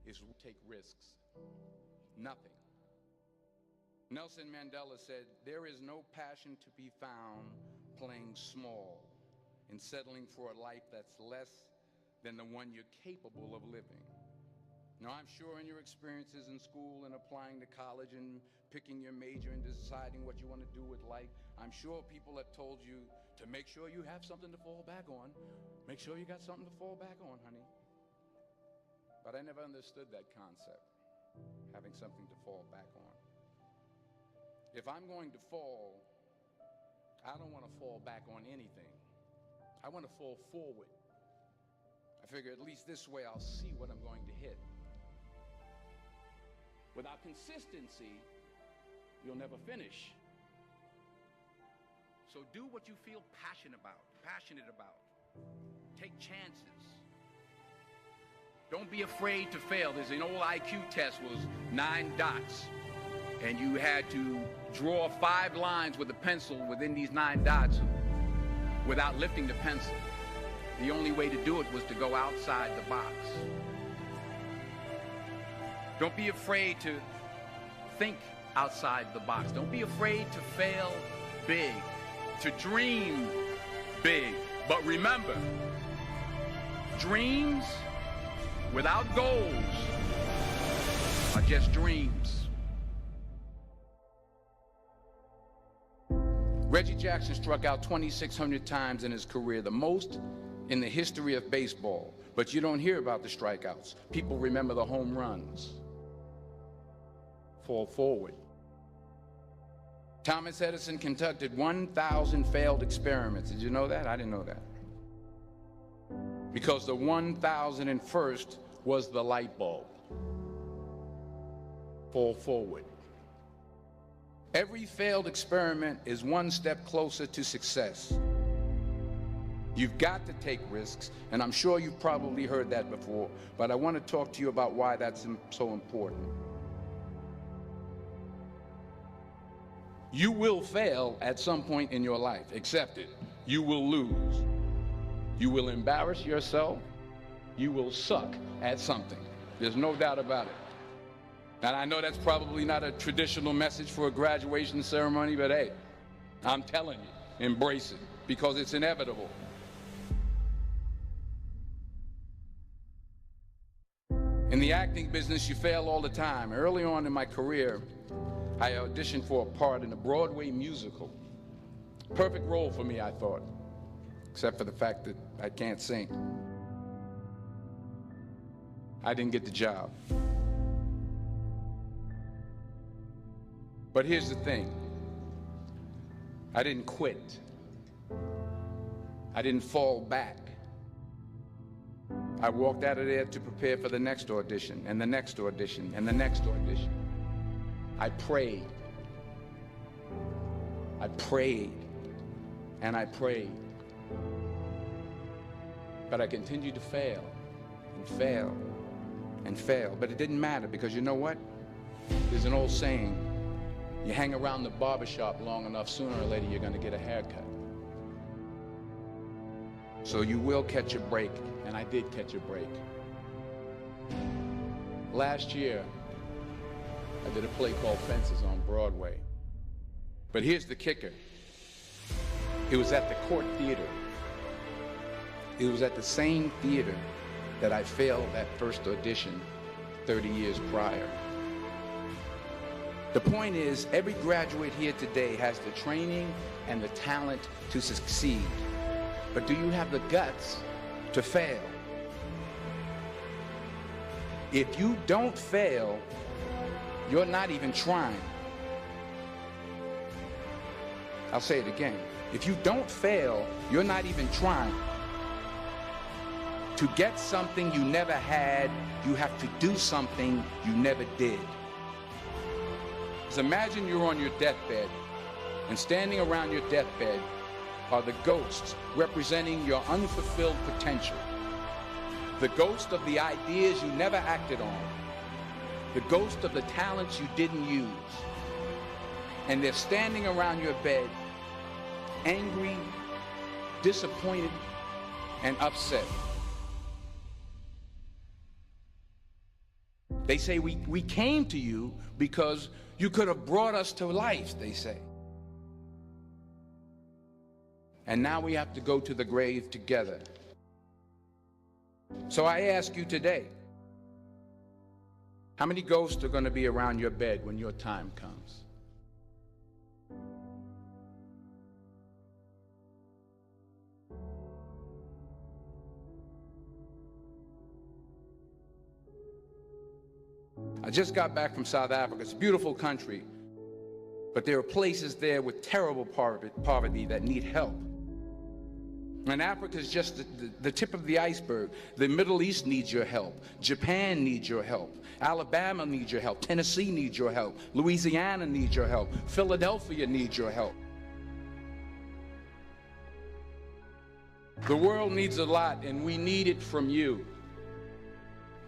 is take risks. Nothing. Nelson Mandela said, "There is no passion to be found playing small and settling for a life that's less than the one you're capable of living." Now, I'm sure in your experiences in school and applying to college and picking your major and deciding what you want to do with life, I'm sure people have told you to make sure you have something to fall back on. Make sure you got something to fall back on, honey. But I never understood that concept, having something to fall back on. If I'm going to fall, I don't want to fall back on anything. I want to fall forward. I figure at least this way I'll see what I'm going to hit. Without consistency, you'll never finish. So do what you feel passionate about. Take chances. Don't be afraid to fail. There's an old IQ test, was 9 dots. And you had to draw 5 lines with a pencil within these 9 dots without lifting the pencil. The only way to do it was to go outside the box. Don't be afraid to think outside the box. Don't be afraid to fail big, to dream big. But remember, dreams without goals are just dreams. Reggie Jackson struck out 2,600 times in his career, the most in the history of baseball. But you don't hear about the strikeouts. People remember the home runs. Fall forward. Thomas Edison conducted 1,000 failed experiments. Did you know that? I didn't know that. Because the 1,001st was the light bulb. Fall forward. Every failed experiment is one step closer to success. You've got to take risks, and I'm sure you've probably heard that before, but I want to talk to you about why that's so important. You will fail at some point in your life. Accept it. You will lose. You will embarrass yourself. You will suck at something. There's no doubt about it. And I know that's probably not a traditional message for a graduation ceremony, but hey, I'm telling you, embrace it, because it's inevitable. In the acting business, you fail all the time. Early on in my career, I auditioned for a part in a Broadway musical. Perfect role for me, I thought, except for the fact that I can't sing. I didn't get the job. But here's the thing. I didn't quit. I didn't fall back. I walked out of there to prepare for the next audition, and the next audition, and the next audition. I prayed. I prayed. And I prayed. But I continued to fail, and fail, and fail. But it didn't matter, because you know what? There's an old saying, you hang around the barbershop long enough, sooner or later you're going to get a haircut. So you will catch a break, and I did catch a break. Last year, I did a play called Fences on Broadway. But here's the kicker. It was at the Court Theater. It was at the same theater that I failed that first audition 30 years prior. The point is, every graduate here today has the training and the talent to succeed. But do you have the guts to fail? If you don't fail, you're not even trying. I'll say it again. If you don't fail, you're not even trying. To get something you never had, you have to do something you never did. Because imagine you're on your deathbed, and standing around your deathbed are the ghosts representing your unfulfilled potential. The ghost of the ideas you never acted on. The ghost of the talents you didn't use. And they're standing around your bed, angry, disappointed, and upset. They say we came to you because you could have brought us to life, they say. And now we have to go to the grave together. So I ask you today, how many ghosts are going to be around your bed when your time comes? I just got back from South Africa. It's a beautiful country, but there are places there with terrible poverty that need help. And Africa is just the tip of the iceberg. The Middle East needs your help. Japan needs your help. Alabama needs your help. Tennessee needs your help. Louisiana needs your help. Philadelphia needs your help. The world needs a lot, and we need it from you.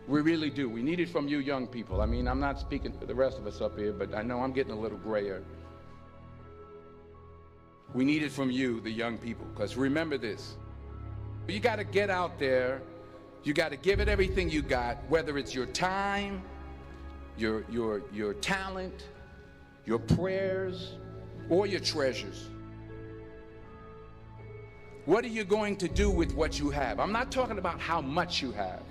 We really do. We need it from you young people. I mean, I'm not speaking for the rest of us up here, but I know I'm getting a little grayer. We need it from you, the young people, because remember this. You got to get out there. You got to give it everything you got, whether it's your time, your talent, your prayers, or your treasures. What are you going to do with what you have? I'm not talking about how much you have.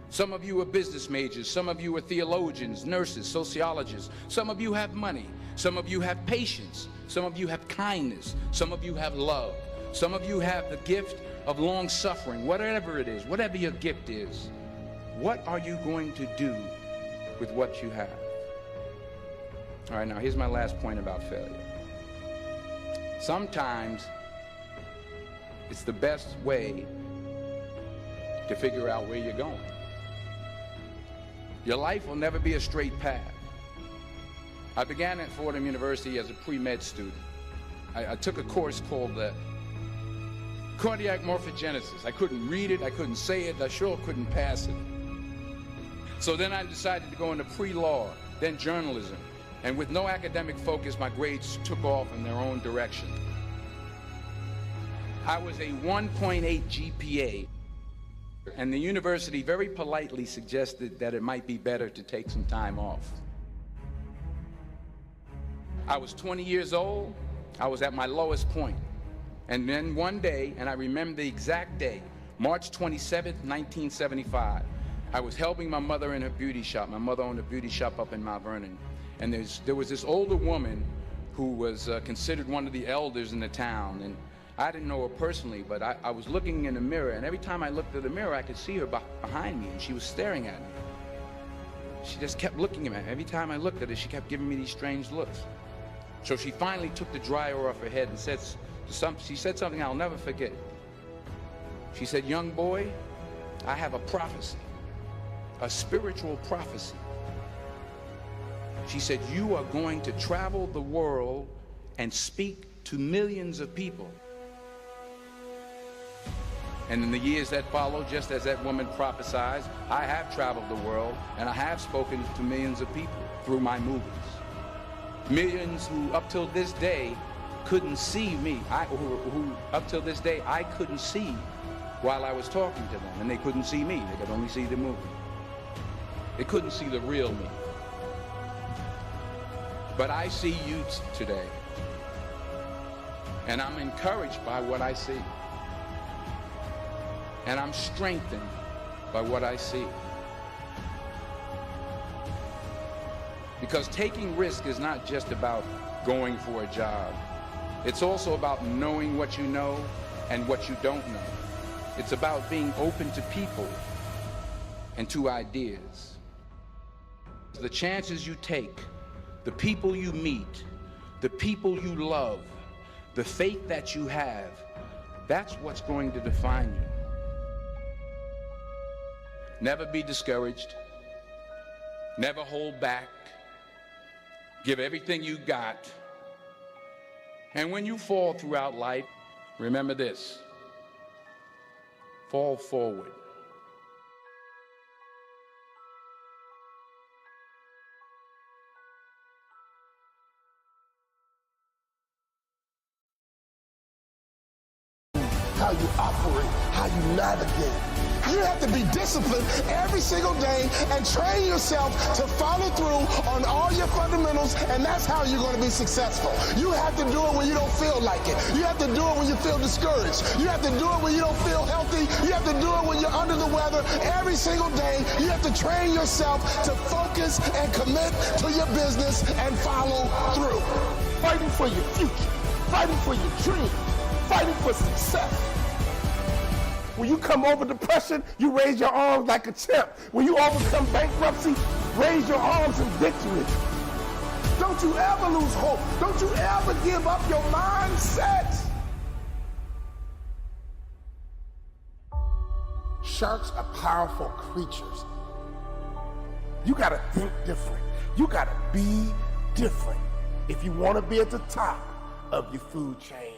Some of you are business majors. Some of you are theologians, nurses, sociologists. Some of you have money. Some of you have patience. Some of you have kindness. Some of you have love. Some of you have the gift of long suffering. Whatever it is, whatever your gift is, what are you going to do with what you have? All right, now here's my last point about failure. Sometimes it's the best way to figure out where you're going. Your life will never be a straight path. I began at Fordham University as a pre-med student. I took a course called cardiac morphogenesis. I couldn't read it, I couldn't say it, I sure couldn't pass it. So then I decided to go into pre-law, then journalism. And with no academic focus, my grades took off in their own direction. I was a 1.8 GPA. And the university very politely suggested that it might be better to take some time off. I was 20 years old. I was at my lowest point. And then one day, and I remember the exact day, March 27th, 1975, I was helping my mother in her beauty shop. My mother owned a beauty shop up in Mount Vernon. And there was this older woman who was considered one of the elders in the town. And I didn't know her personally, but I was looking in the mirror, and every time I looked at the mirror, I could see her behind me, and she was staring at me. She just kept looking at me. Every time I looked at her, she kept giving me these strange looks. So she finally took the dryer off her head and she said something I'll never forget. She said, "Young boy, I have a prophecy, a spiritual prophecy." She said, "You are going to travel the world and speak to millions of people." And in the years that followed, just as that woman prophesied, I have traveled the world and I have spoken to millions of people through my movies. Millions who up till this day couldn't see me, who up till this day I couldn't see while I was talking to them, and they couldn't see me, they could only see the movie. They couldn't see the real me. But I see you today, and I'm encouraged by what I see. And I'm strengthened by what I see. Because taking risk is not just about going for a job. It's also about knowing what you know and what you don't know. It's about being open to people and to ideas. The chances you take, the people you meet, the people you love, the faith that you have, that's what's going to define you. Never be discouraged. Never hold back. Give everything you got. And when you fall throughout life, remember this: fall forward. how you operate, how you navigate. You have to be disciplined every single day and train yourself to follow through on all your fundamentals, and that's how you're going to be successful. You have to do it when you don't feel like it. You have to do it when you feel discouraged. You have to do it when you don't feel healthy. You have to do it when you're under the weather. Every single day, you have to train yourself to focus and commit to your business and follow through. Fighting for your future, fighting for your dream, fighting for success. When you come over depression, you raise your arms like a champ. When you overcome bankruptcy, raise your arms in victory. Don't you ever lose hope. Don't you ever give up your mindset. Sharks are powerful creatures. You gotta think different. You gotta be different if you wanna be at the top of your food chain.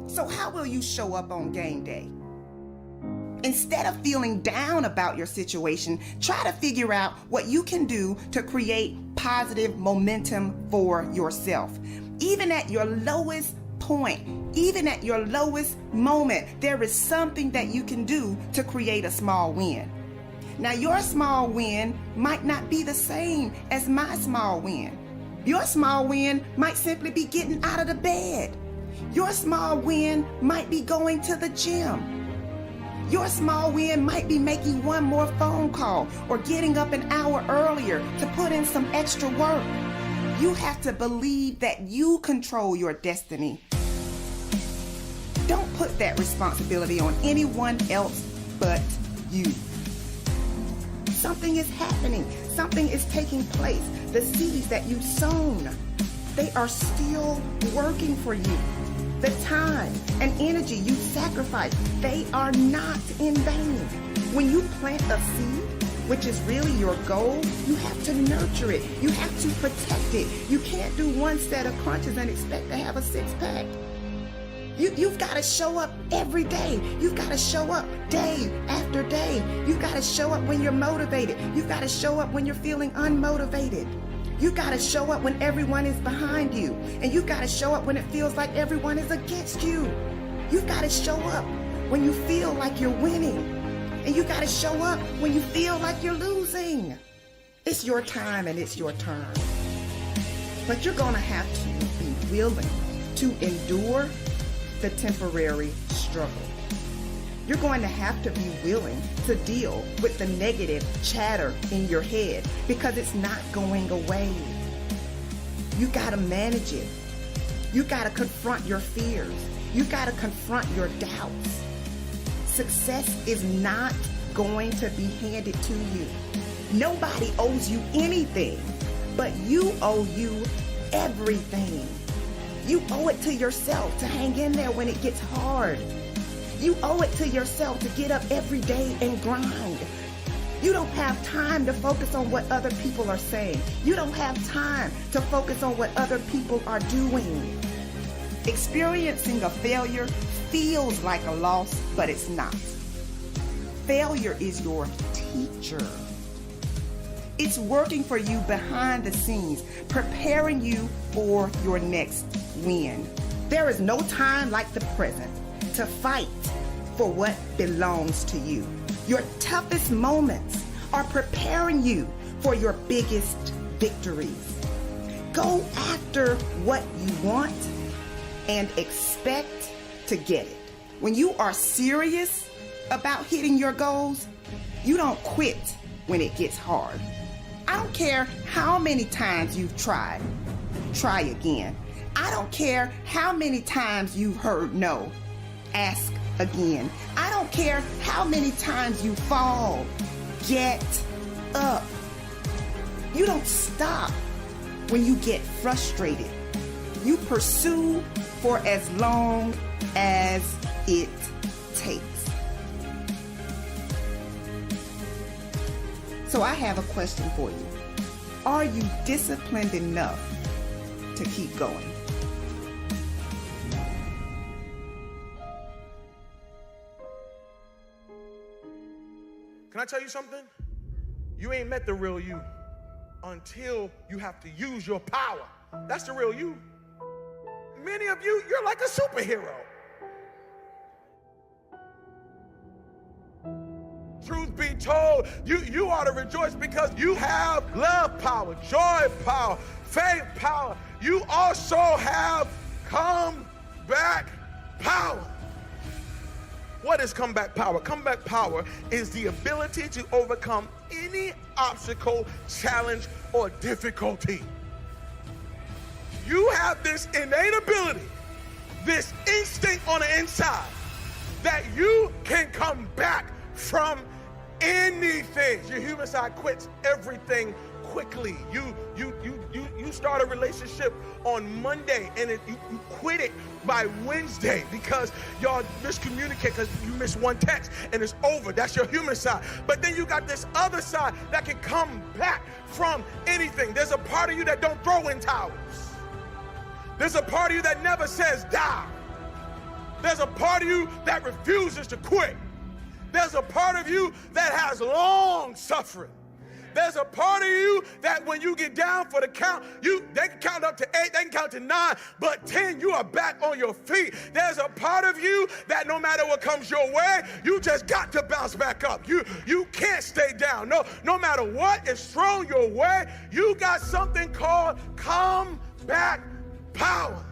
So how will you show up on game day? Instead of feeling down about your situation, try to figure out what you can do to create positive momentum for yourself. Even at your lowest point, even at your lowest moment, there is something that you can do to create a small win. Now, your small win might not be the same as my small win. Your small win might simply be getting out of the bed. Your small win might be going to the gym. Your small win might be making one more phone call or getting up an hour earlier to put in some extra work. You have to believe that you control your destiny. Don't put that responsibility on anyone else but you. Something is happening. Something is taking place. The seeds that you've sown, they are still working for you. The time and energy you sacrifice, they are not in vain. When you plant a seed, which is really your goal, you have to nurture it. You have to protect it. You can't do one set of crunches and expect to have a six-pack. You've got to show up every day. You've got to show up day after day. You've got to show up when you're motivated. You've got to show up when you're feeling unmotivated. You got to show up when everyone is behind you. And you got to show up when it feels like everyone is against you. You've got to show up when you feel like you're winning. And you got to show up when you feel like you're losing. It's your time and it's your turn. But you're going to have to be willing to endure the temporary struggle. You're going to have to be willing to deal with the negative chatter in your head because it's not going away. You got to manage it. You got to confront your fears. You got to confront your doubts. Success is not going to be handed to you. Nobody owes you anything, but you owe you everything. You owe it to yourself to hang in there when it gets hard. You owe it to yourself to get up every day and grind. You don't have time to focus on what other people are saying. You don't have time to focus on what other people are doing. Experiencing a failure feels like a loss, but it's not. Failure is your teacher. It's working for you behind the scenes, preparing you for your next win. There is no time like the present to fight for what belongs to you. Your toughest moments are preparing you for your biggest victories. Go after what you want and expect to get it. When you are serious about hitting your goals, you don't quit when it gets hard. I don't care how many times you've tried. Try again. I don't care how many times you've heard no. Ask again. I don't care how many times you fall. Get up. You don't stop when you get frustrated. You pursue for as long as it takes. So I have a question for you. Are you disciplined enough to keep going? Can I tell you something? You ain't met the real you until you have to use your power. That's the real you. many of you, you're like a superhero. Truth be told, you ought to rejoice because you have love power, joy power, faith power. You also have comeback power. What is comeback power? Comeback power is the ability to overcome any obstacle, challenge, or difficulty. You have this innate ability, this instinct on the inside, that you can come back from anything. Your human side quits everything quickly. You start a relationship on Monday and you quit it by Wednesday because y'all miscommunicate because you missed one text and it's over. That's your human side. But then you got this other side that can come back from anything. There's a part of you that don't throw in towels. There's a part of you that never says die. There's a part of you that refuses to quit. There's a part of you that has long suffering. There's a part of you that when you get down for the count, they can count up to 8, they can count to 9, but 10, you are back on your feet. There's a part of you that no matter what comes your way, you just got to bounce back up. You can't stay down. No matter what is thrown your way, you got something called comeback power.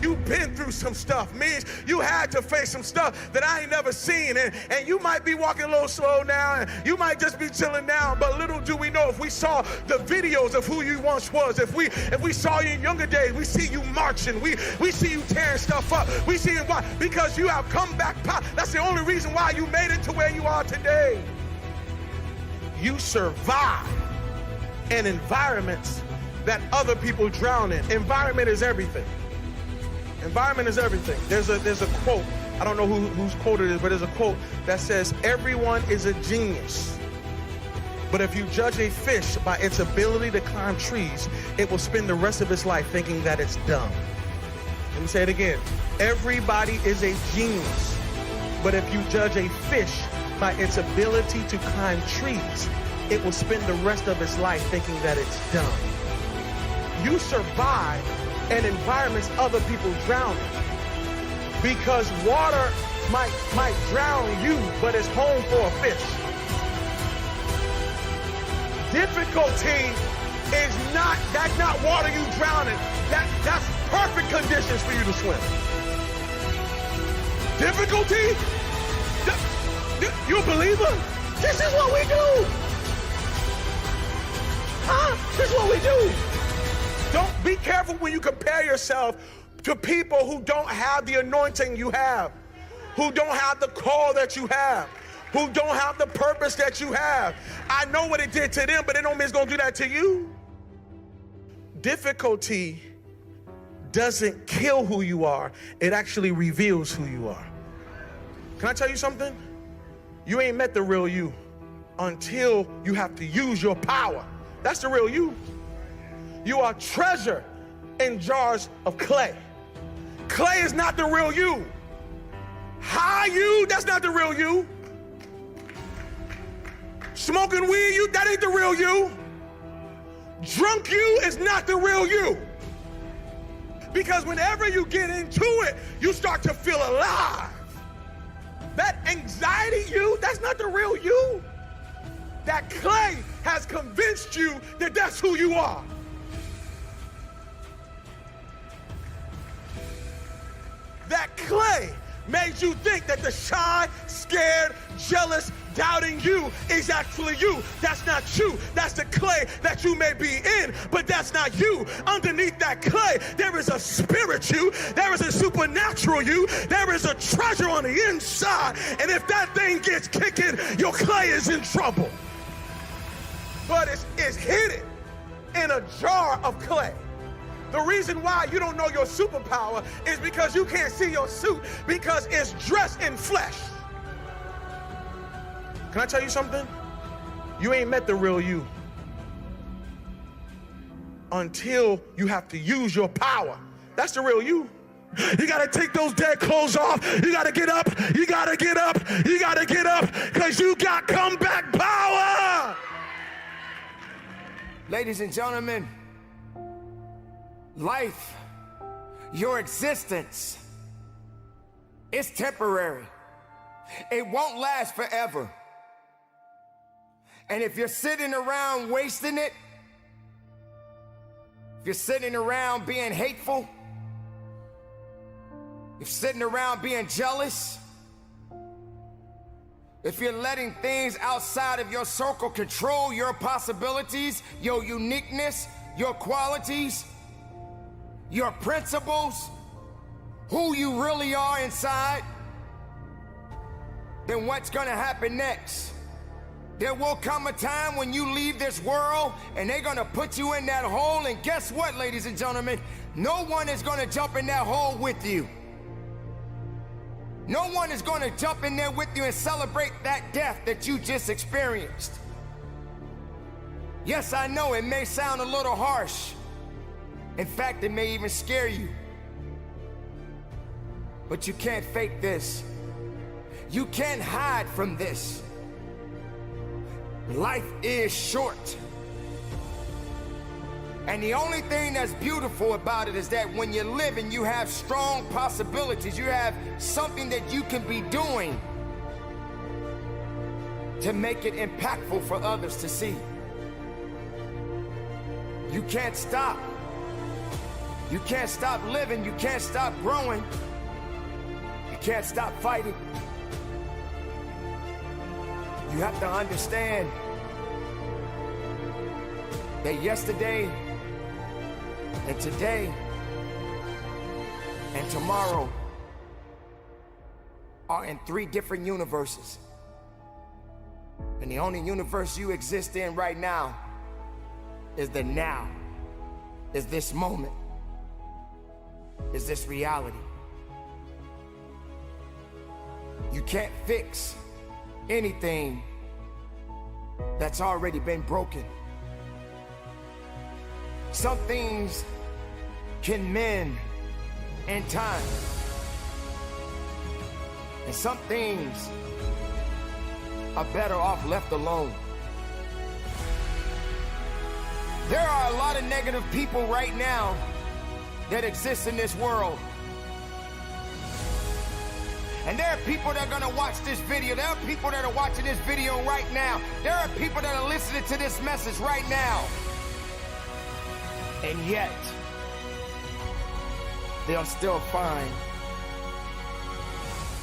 You've been through some stuff. Means you had to face some stuff that I ain't never seen. And you might be walking a little slow now, and you might just be chilling now. But little do we know, if we saw the videos of who you once was, if we saw you in younger days, we see you marching, we see you tearing stuff up. We see it why? Because you have come back power. That's the only reason why you made it to where you are today. You survive in environments that other people drown in. Environment is everything. Environment is everything. There's a quote, I don't know whose quote it is, but there's a quote that says, everyone is a genius. But if you judge a fish by its ability to climb trees, it will spend the rest of its life thinking that it's dumb. Let me say it again. Everybody is a genius. But if you judge a fish by its ability to climb trees, it will spend the rest of its life thinking that it's dumb. You survive in environments other people drown in. Because water might drown you, but it's home for a fish. Difficulty is that's not water you drown in. That's perfect conditions for you to swim. Difficulty? You a believer? This is what we do. Huh? This is what we do. Don't be careful when you compare yourself to people who don't have the anointing you have, who don't have the call that you have, who don't have the purpose that you have. I know what it did to them, but it don't mean it's gonna do that to you. Difficulty doesn't kill who you are, it actually reveals who you are. Can I tell you something? You ain't met the real you until you have to use your power. That's the real you. You are treasure in jars of clay. Clay is not the real you. High you, that's not the real you. Smoking weed, you, that ain't the real you. Drunk you is not the real you. Because whenever you get into it, you start to feel alive. That anxiety you, that's not the real you. That clay has convinced you that that's who you are. That clay made you think that the shy, scared, jealous, doubting you is actually you. That's not you. That's the clay that you may be in, but that's not you. Underneath that clay, there is a spirit you. There is a supernatural you. There is a treasure on the inside. And if that thing gets kicking, your clay is in trouble. But it's hidden in a jar of clay. The reason why you don't know your superpower is because you can't see your suit because it's dressed in flesh. Can I tell you something? You ain't met the real you until you have to use your power. That's the real you. You gotta take those dead clothes off. You gotta get up. You gotta get up. You gotta get up because you got comeback power. Ladies and gentlemen, Life, your existence, is temporary. It won't last forever. And if you're sitting around wasting it, if you're sitting around being hateful, if you're sitting around being jealous, if you're letting things outside of your circle control your possibilities, your uniqueness, your qualities, your principles, who you really are inside, then what's gonna happen next? There will come a time when you leave this world and they're gonna put you in that hole, and guess what, ladies and gentlemen? No one is gonna jump in that hole with you. No one is gonna jump in there with you and celebrate that death that you just experienced. Yes, I know it may sound a little harsh. In fact, it may even scare you. But you can't fake this. You can't hide from this. Life is short. And the only thing that's beautiful about it is that when you live and you have strong possibilities, you have something that you can be doing to make it impactful for others to see. You can't stop. You can't stop living. You can't stop growing. You can't stop fighting. You have to understand that yesterday and today and tomorrow are in 3 different universes. And the only universe you exist in right now is the now, is this moment, is this reality. You can't fix anything that's already been broken. Some things can mend in time, and some things are better off left alone. There are a lot of negative people right now that exist in this world. And there are people that are gonna watch this video. There are people that are watching this video right now. There are people that are listening to this message right now. And yet, they'll still find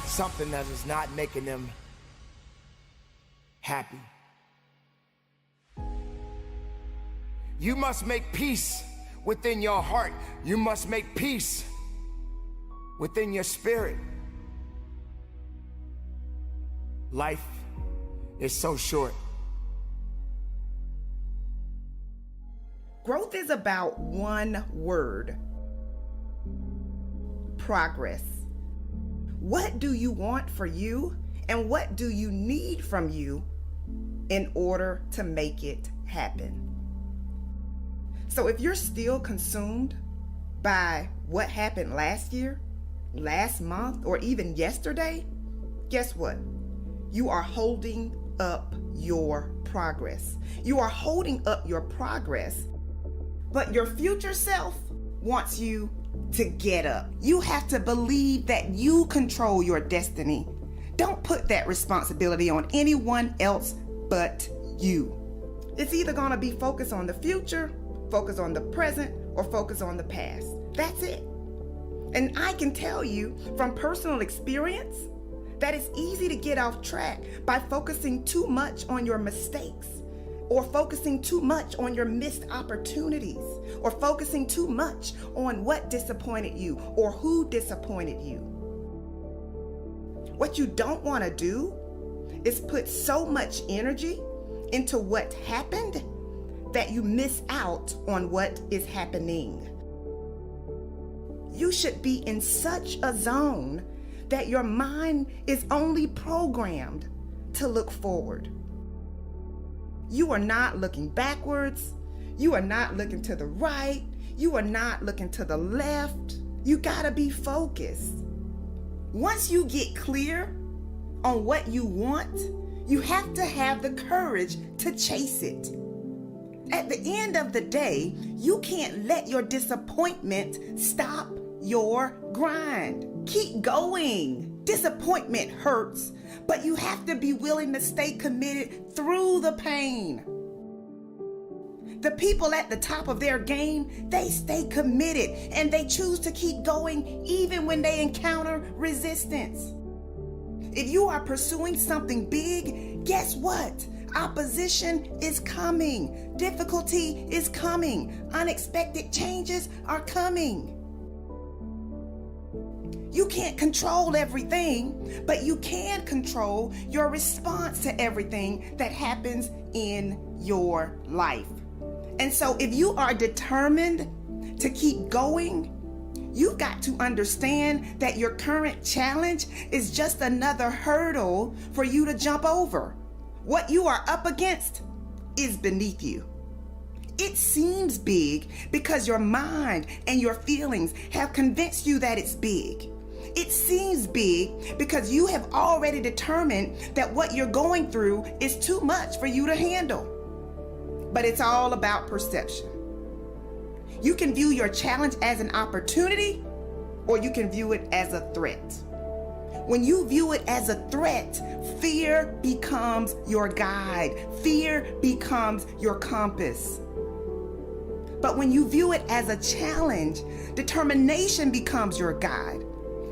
something that is not making them happy. You must make peace within your heart. You must make peace within your spirit. Life is so short. Growth is about one word: progress. What do you want for you, and what do you need from you in order to make it happen? So if you're still consumed by what happened last year, last month, or even yesterday, guess what? You are holding up your progress. You are holding up your progress, but your future self wants you to get up. You have to believe that you control your destiny. Don't put that responsibility on anyone else but you. It's either going to be focused on the future, focus on the present, or focus on the past. That's it. And I can tell you from personal experience that it's easy to get off track by focusing too much on your mistakes, or focusing too much on your missed opportunities, or focusing too much on what disappointed you or who disappointed you. What you don't want to do is put so much energy into what happened that you miss out on what is happening. You should be in such a zone that your mind is only programmed to look forward. You are not looking backwards. You are not looking to the right. You are not looking to the left. You gotta be focused. Once you get clear on what you want, you have to have the courage to chase it. At the end of the day, you can't let your disappointment stop your grind. Keep going. Disappointment hurts, but you have to be willing to stay committed through the pain. The people at the top of their game, they stay committed and they choose to keep going even when they encounter resistance. If you are pursuing something big, guess what? Opposition is coming. Difficulty is coming. Unexpected changes are coming. You can't control everything, but you can control your response to everything that happens in your life. And so if you are determined to keep going, you've got to understand that your current challenge is just another hurdle for you to jump over. What you are up against is beneath you. It seems big because your mind and your feelings have convinced you that it's big. It seems big because you have already determined that what you're going through is too much for you to handle. But it's all about perception. You can view your challenge as an opportunity, or you can view it as a threat. When you view it as a threat, fear becomes your guide. Fear becomes your compass. But when you view it as a challenge, determination becomes your guide.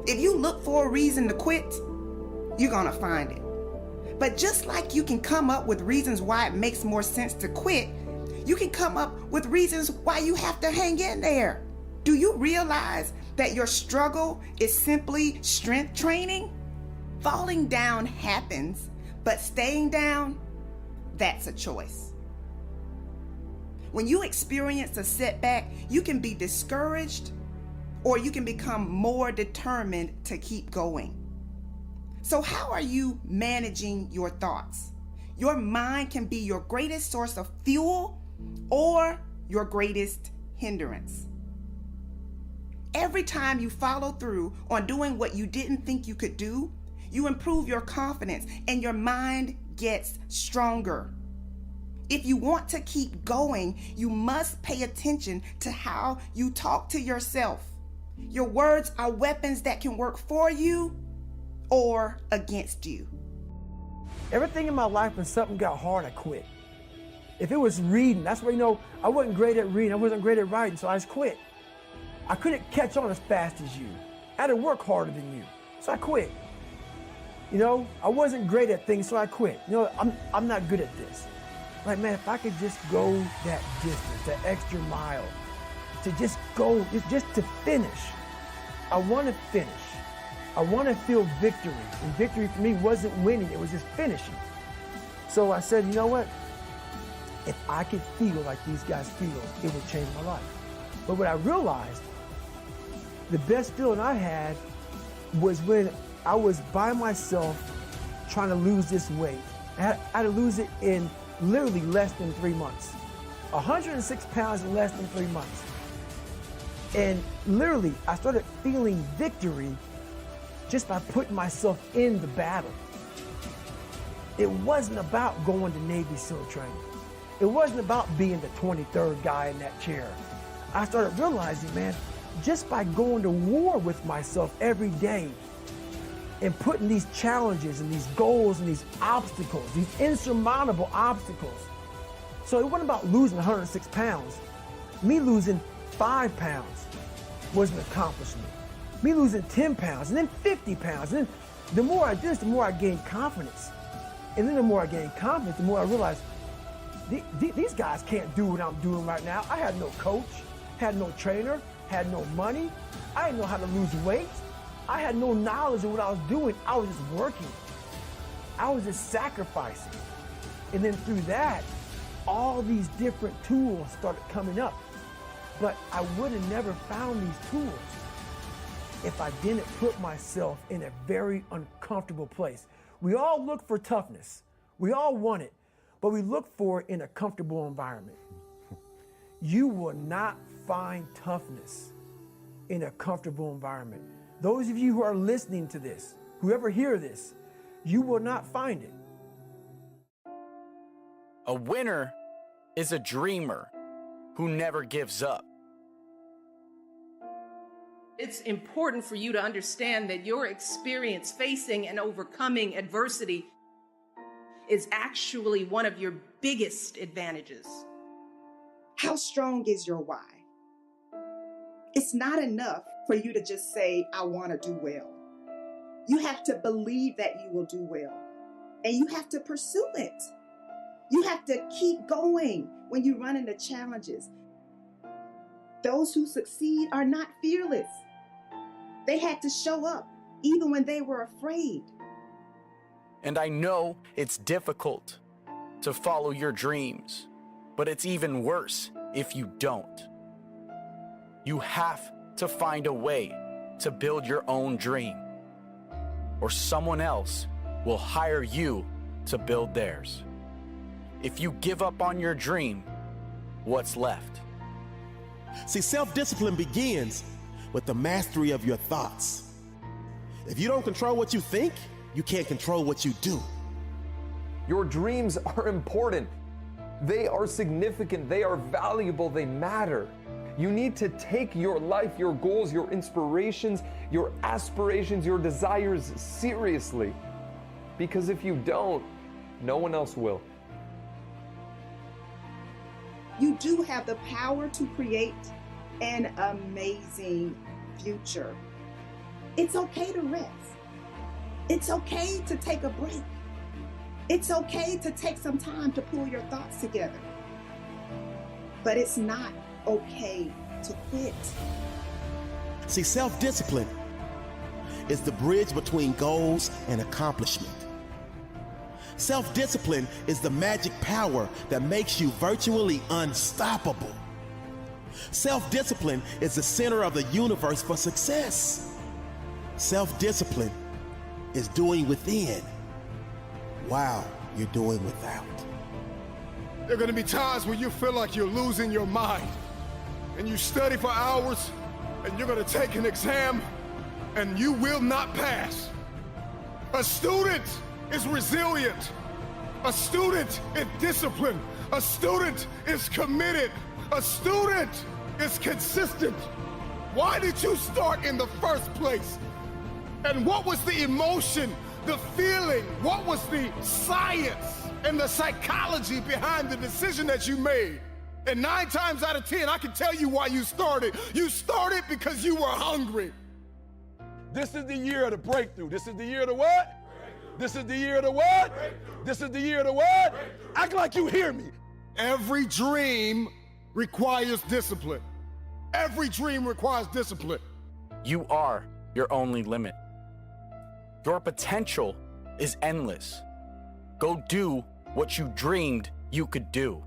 If you look for a reason to quit, you're gonna find it. But just like you can come up with reasons why it makes more sense to quit, you can come up with reasons why you have to hang in there. Do you realize that your struggle is simply strength training? Falling down happens, but staying down, that's a choice. When you experience a setback, you can be discouraged or you can become more determined to keep going. So how are you managing your thoughts? Your mind can be your greatest source of fuel or your greatest hindrance. Every time you follow through on doing what you didn't think you could do, you improve your confidence and your mind gets stronger. If you want to keep going, you must pay attention to how you talk to yourself. Your words are weapons that can work for you or against you. Everything in my life, when something got hard, I quit. If it was reading, that's where, I wasn't great at reading, I wasn't great at writing, so I just quit. I couldn't catch on as fast as you. I had to work harder than you, so I quit. I wasn't great at things, so I quit. I'm not good at this. Like, man, if I could just go that distance, that extra mile, to just go, just to finish. I want to finish. I want to feel victory. And victory for me wasn't winning, it was just finishing. So I said, you know what? If I could feel like these guys feel, it would change my life. But what I realized, the best feeling I had was when I was by myself trying to lose this weight. I had to lose it in literally less than 3 months. 106 pounds in less than 3 months. And literally, I started feeling victory just by putting myself in the battle. It wasn't about going to Navy SEAL training. It wasn't about being the 23rd guy in that chair. I started realizing, man, just by going to war with myself every day and putting these challenges and these goals and these obstacles, these insurmountable obstacles. So it wasn't about losing 106 pounds. Me losing 5 pounds was an accomplishment. Me losing 10 pounds and then 50 pounds. And then the more I did this, the more I gained confidence. And then the more I gained confidence, the more I realized these guys can't do what I'm doing right now. I had no coach, had no trainer, had no money. I didn't know how to lose weight. I had no knowledge of what I was doing. I was just working. I was just sacrificing. And then through that, all these different tools started coming up. But I would have never found these tools if I didn't put myself in a very uncomfortable place. We all look for toughness. We all want it, but we look for it in a comfortable environment. You will not find toughness in a comfortable environment. Those of you who are listening to this, whoever hear this, you will not find it. A winner is a dreamer who never gives up. It's important for you to understand that your experience facing and overcoming adversity is actually one of your biggest advantages. How strong is your why? It's not enough for you to just say, I want to do well. You have to believe that you will do well, and you have to pursue it. You have to keep going when you run into challenges. Those who succeed are not fearless. They had to show up even when they were afraid. And I know it's difficult to follow your dreams, but it's even worse if you don't. You have to find a way to build your own dream, or someone else will hire you to build theirs. If you give up on your dream, what's left? See, self-discipline begins with the mastery of your thoughts. If you don't control what you think, you can't control what you do. Your dreams are important. They are significant. They are valuable. They matter. You need to take your life, your goals, your inspirations, your aspirations, your desires seriously. Because if you don't, no one else will. You do have the power to create an amazing future. It's okay to rest. It's okay to take a break. It's okay to take some time to pull your thoughts together. But it's not okay to quit. See, self-discipline is the bridge between goals and accomplishment. Self-discipline is the magic power that makes you virtually unstoppable. Self-discipline is the center of the universe for success. Self-discipline is doing within while you're doing without. There are going to be times when you feel like you're losing your mind, and you study for hours, and you're going to take an exam, and you will not pass. A student is resilient. A student is disciplined. A student is committed. A student is consistent. Why did you start in the first place? And what was the emotion, the feeling? What was the science and the psychology behind the decision that you made? And 9 times out of 10, I can tell you why you started. You started because you were hungry. This is the year of the breakthrough. This is the year of the what? This is the year of the what? This is the year of the what? Act like you hear me. Every dream requires discipline. Every dream requires discipline. You are your only limit. Your potential is endless. Go do what you dreamed you could do.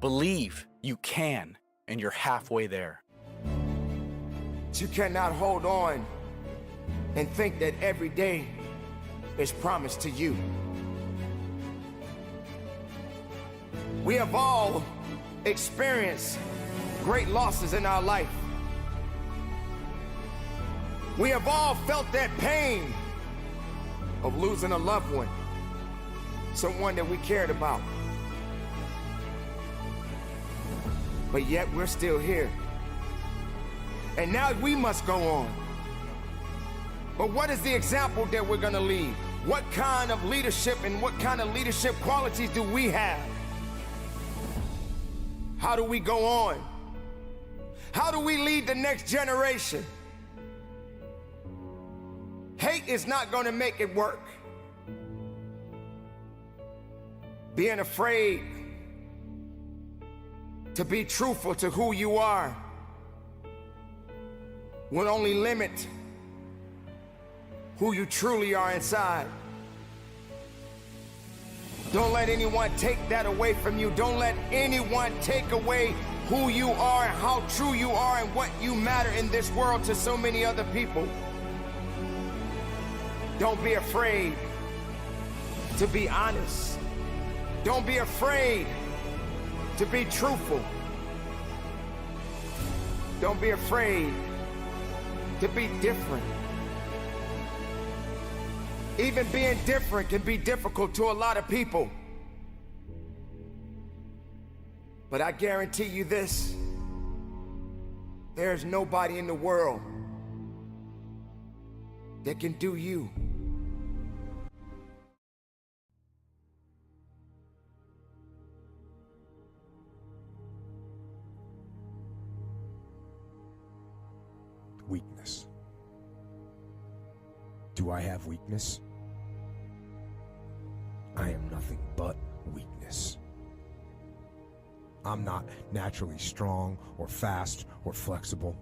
Believe you can, and you're halfway there. You cannot hold on and think that every day is promised to you. We have all experienced great losses in our life. We have all felt that pain of losing a loved one, someone that we cared about. But yet we're still here. And now we must go on. But what is the example that we're gonna leave? What kind of leadership and what kind of leadership qualities do we have? How do we go on? How do we lead the next generation? Hate is not gonna make it work. Being afraid to be truthful to who you are will only limit who you truly are inside. Don't let anyone take that away from you. Don't let anyone take away who you are and how true you are and what you matter in this world to so many other people. Don't be afraid to be honest. Don't be afraid to be truthful. Don't be afraid to be different. Even being different can be difficult to a lot of people. But I guarantee you this, there's nobody in the world that can do you. Weakness. Do I have weakness? I am nothing but weakness. I'm not naturally strong or fast or flexible.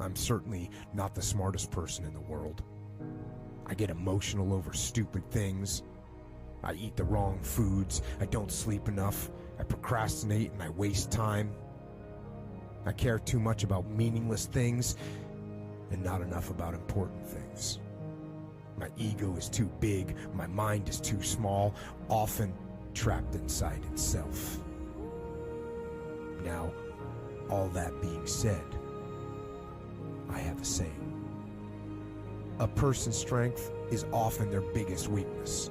I'm certainly not the smartest person in the world. I get emotional over stupid things. I eat the wrong foods. I don't sleep enough. I procrastinate and I waste time. I care too much about meaningless things and not enough about important things. My ego is too big, my mind is too small, often trapped inside itself. Now, all that being said, I have a saying. A person's strength is often their biggest weakness,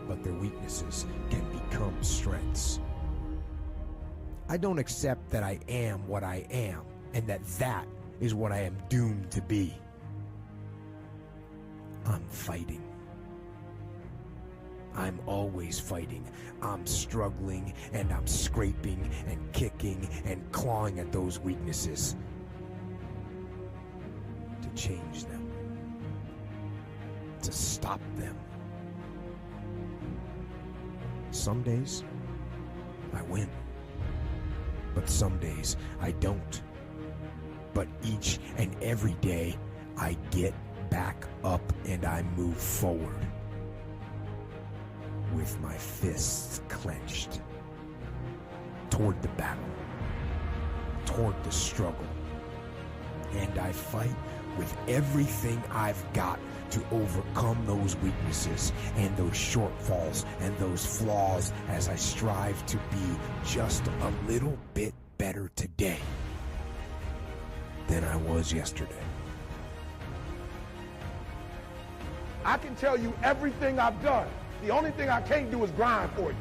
but their weaknesses can become strengths. I don't accept that I am what I am, and that is what I am doomed to be. I'm fighting. I'm always fighting. I'm struggling, and I'm scraping, and kicking, and clawing at those weaknesses to change them, to stop them. Some days, I win. But some days I don't. But each and every day I get back up and I move forward with my fists clenched toward the battle, toward the struggle. And I fight with everything I've got to overcome those weaknesses and those shortfalls and those flaws as I strive to be just a little bit better today than I was yesterday. I can tell you everything I've done. The only thing I can't do is grind for you.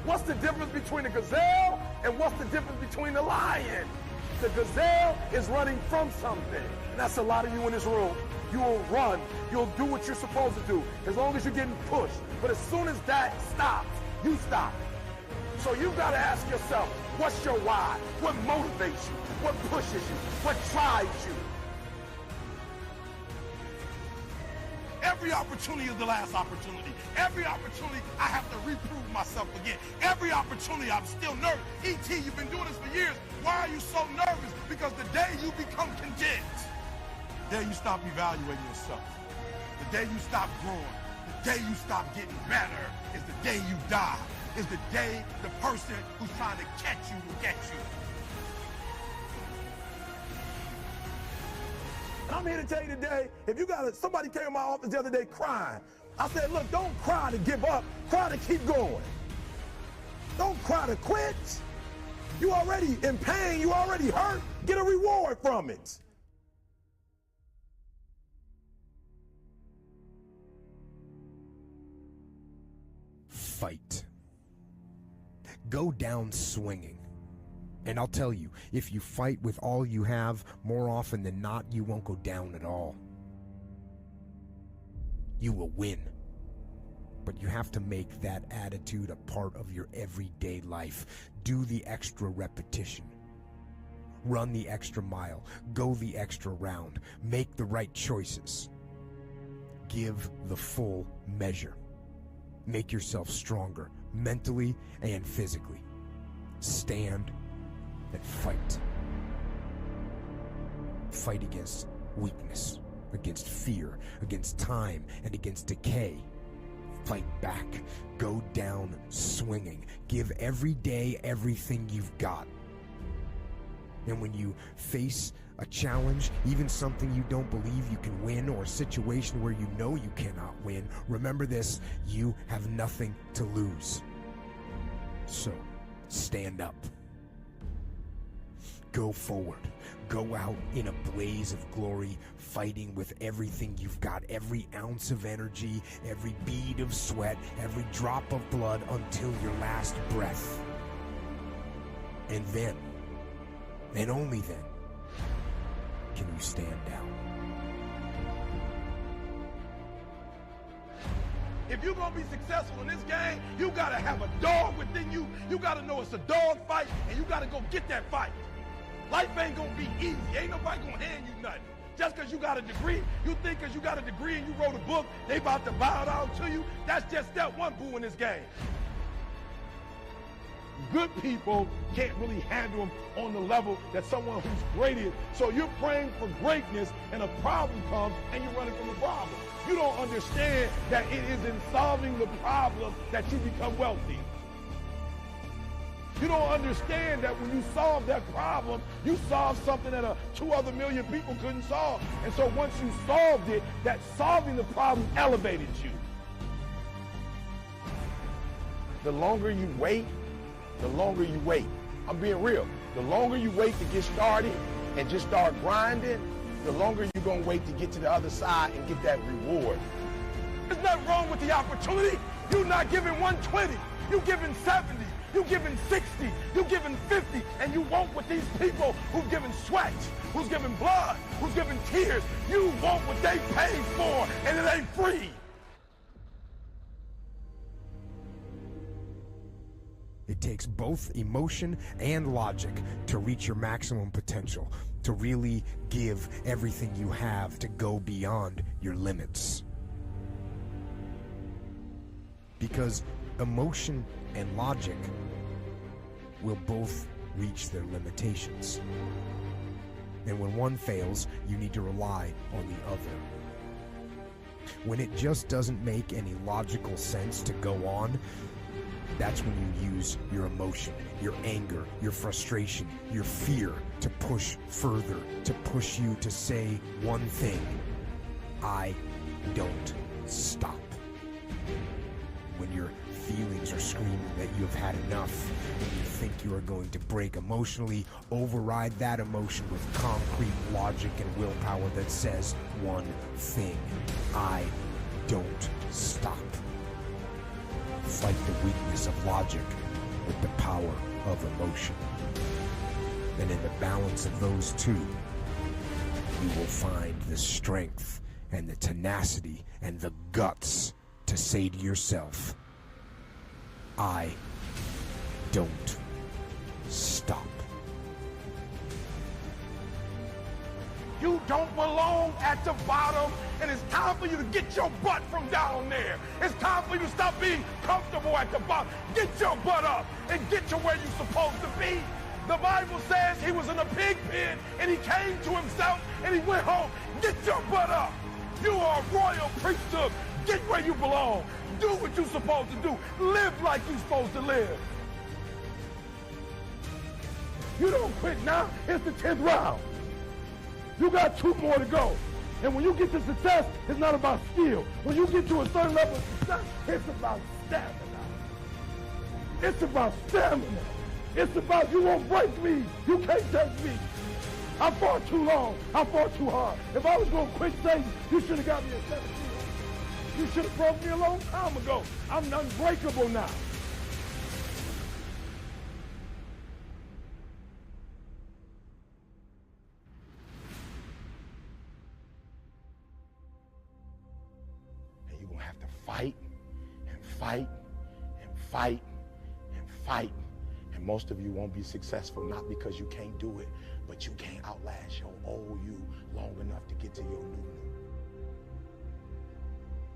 What's the difference between a gazelle and what's the difference between a lion? The gazelle is running from something. And that's a lot of you in this room. You will run. You'll do what you're supposed to do as long as you're getting pushed. But as soon as that stops, you stop. So you've got to ask yourself, what's your why? What motivates you? What pushes you? What drives you? Every opportunity is the last opportunity. Every opportunity, I have to reprove myself again. Every opportunity, I'm still nervous. E.T., you've been doing this for years. Why are you so nervous? Because the day you become content, the day you stop evaluating yourself, the day you stop growing, the day you stop getting better is the day you die. Is the day the person who's trying to catch you will get you. And I'm here to tell you today, if you got somebody came in my office the other day crying. I said, look, don't cry to give up. Cry to keep going. Don't cry to quit. You already in pain. You already hurt. Get a reward from it. Fight. Go down swinging. And I'll tell you, if you fight with all you have, more often than not, you won't go down at all. You will win. But you have to make that attitude a part of your everyday life. Do the extra repetition. Run the extra mile. Go the extra round. Make the right choices. Give the full measure. Make yourself stronger, mentally and physically. Stand and fight. Fight against weakness, against fear, against time, and against decay. Fight back. Go down swinging. Give every day everything you've got. And when you face a challenge, even something you don't believe you can win, or a situation where you know you cannot win, remember this: you have nothing to lose. So, stand up. Go forward. Go out in a blaze of glory, fighting with everything you've got, every ounce of energy, every bead of sweat, every drop of blood until your last breath. And then, and only then, can you stand down. If you're going to be successful in this game, you got to have a dog within you. You got to know it's a dog fight, and you got to go get that fight. Life ain't going to be easy. Ain't nobody going to hand you nothing. Just because you got a degree, you think because you got a degree and you wrote a book, they about to bow down to you. That's just step one, boo, in this game. Good people can't really handle them on the level that someone who's great is. So you're praying for greatness, and a problem comes, and you're running from the problem. You don't understand that it is in solving the problem that you become wealthy. You don't understand that when you solve that problem, you solve something that 2 other million people couldn't solve. And so once you solved it, that solving the problem elevated you. The longer you wait, the longer you wait. I'm being real. The longer you wait to get started and just start grinding, the longer you're going to wait to get to the other side and get that reward. There's nothing wrong with the opportunity. You're not giving 120. You're giving 70. You're giving 60. You're giving 50. And you want what these people who've given sweat, who's given blood, who's given tears, you want what they paid for, and it ain't free. It takes both emotion and logic to reach your maximum potential, to really give everything you have, to go beyond your limits. Because emotion and logic will both reach their limitations. And when one fails, you need to rely on the other. When it just doesn't make any logical sense to go on, that's when you use your emotion, your anger, your frustration, your fear to push further, to push you to say one thing: I don't stop. When your feelings are screaming that you have had enough, when you think you are going to break emotionally, override that emotion with concrete logic and willpower that says one thing: I don't stop. Fight the weakness of logic with the power of emotion. And in the balance of those two, you will find the strength and the tenacity and the guts to say to yourself, I don't stop. You don't belong at the bottom, and it's time for you to get your butt from down there. It's time for you to stop being comfortable at the bottom. Get your butt up and get to where you're supposed to be. The Bible says he was in a pig pen, and he came to himself, and he went home. Get your butt up. You are a royal priesthood. Get where you belong. Do what you're supposed to do. Live like you're supposed to live. You don't quit now. It's the 10th round. You got 2 more to go. And when you get to success, it's not about skill. When you get to a certain level of success, it's about stamina. It's about stamina. It's about you won't break me. You can't take me. I fought too long. I fought too hard. If I was going to quit Satan, you should have got me at 17. You should have broke me a long time ago. I'm unbreakable now. And you're going to have to fight and fight and fight and fight. And most of you won't be successful, not because you can't do it, but you can't outlast your old you long enough to get to your new.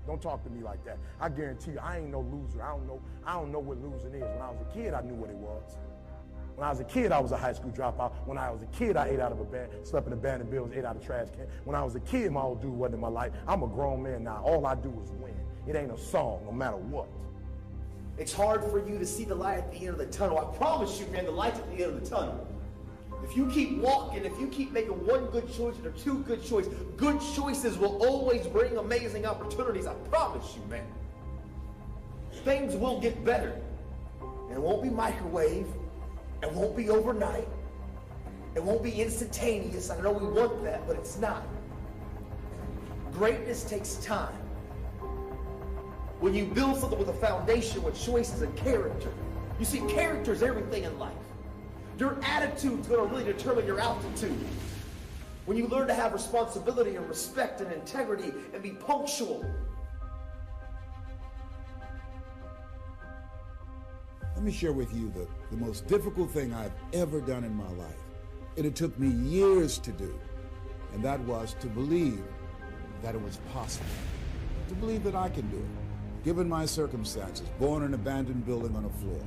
Don't talk to me like that. I guarantee you, I ain't no loser. I don't know what losing is. When I was a kid, I knew what it was. When I was a kid, I was a high school dropout. When I was a kid, I ate out of a band, slept in abandoned buildings, ate out of trash can. When I was a kid, my old dude wasn't in my life. I'm a grown man now. All I do is win. It ain't a song, no matter what. It's hard for you to see the light at the end of the tunnel. I promise you, man, the light's at the end of the tunnel. If you keep walking, if you keep making one good choice or 2 good choices, good choices will always bring amazing opportunities. I promise you, man. Things will get better. And it won't be microwave. It won't be overnight. It won't be instantaneous. I know we want that, but it's not. Greatness takes time. When you build something with a foundation with choices and character, you see, character is everything in life. Your attitude is going to really determine your altitude. When you learn to have responsibility and respect and integrity and be punctual. Let me share with you the most difficult thing I've ever done in my life. And it took me years to do. And that was to believe that it was possible. To believe that I can do it. Given my circumstances, born in an abandoned building on a floor,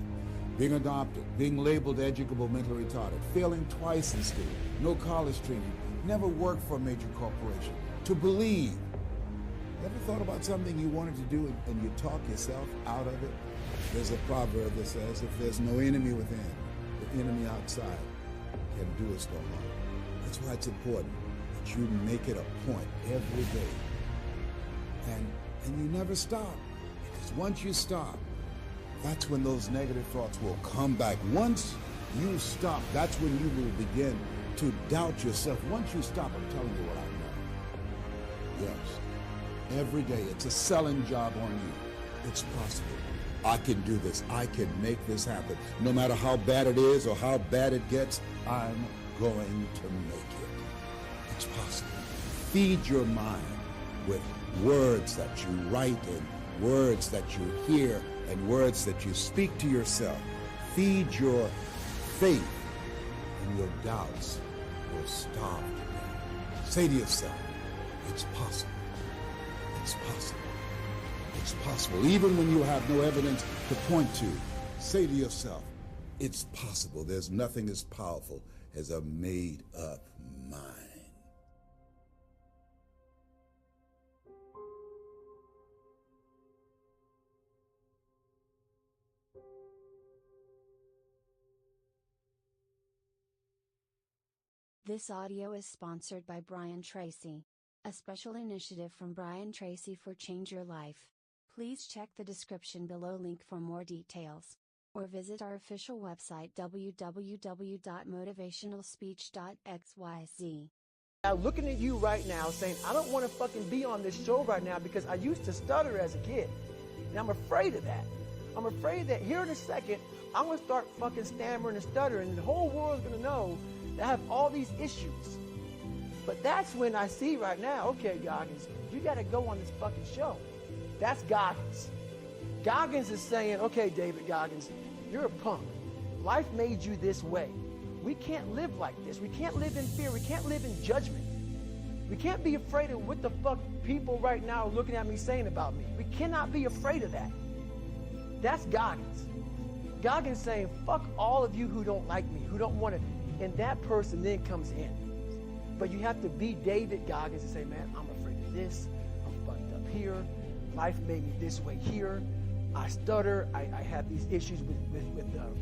being adopted, being labeled educable mentally retarded, failing twice in school, no college training, never worked for a major corporation. To believe. Ever thought about something you wanted to do and you talk yourself out of it? There's a proverb that says, if there's no enemy within, the enemy outside can do us no harm. That's why it's important that you make it a point every day. And you never stop. Because once you stop, that's when those negative thoughts will come back. Once you stop, that's when you will begin to doubt yourself. Once you stop, I'm telling you what I know. Yes. Every day, it's a selling job on you. It's possible. I can do this. I can make this happen. No matter how bad it is or how bad it gets, I'm going to make it. It's possible. Feed your mind with words that you write and words that you hear and words that you speak to yourself. Feed your faith and your doubts will starve to death. Say to yourself, it's possible. It's possible. It's possible. Even when you have no evidence to point to, say to yourself, it's possible. There's nothing as powerful as a made-up mind. This audio is sponsored by Brian Tracy, a special initiative from Brian Tracy for Change Your Life. Please check the description below link for more details, or visit our official website www.motivationalspeech.xyz. I'm looking at you right now saying, I don't want to fucking be on this show right now because I used to stutter as a kid. And I'm afraid of that. I'm afraid that here in a second, I'm going to start fucking stammering and stuttering, and the whole world's going to know that I have all these issues. But that's when I see right now, okay, Goggins, you got to go on this fucking show. That's Goggins. Goggins is saying, okay, David Goggins, you're a punk. Life made you this way. We can't live like this. We can't live in fear. We can't live in judgment. We can't be afraid of what the fuck people right now are looking at me saying about me. We cannot be afraid of that. That's Goggins. Goggins saying, fuck all of you who don't like me, who don't want to. And that person then comes in. But you have to be David Goggins and say, man, I'm afraid of this. I'm fucked up here. Life made me this way here. I stutter. I have these issues with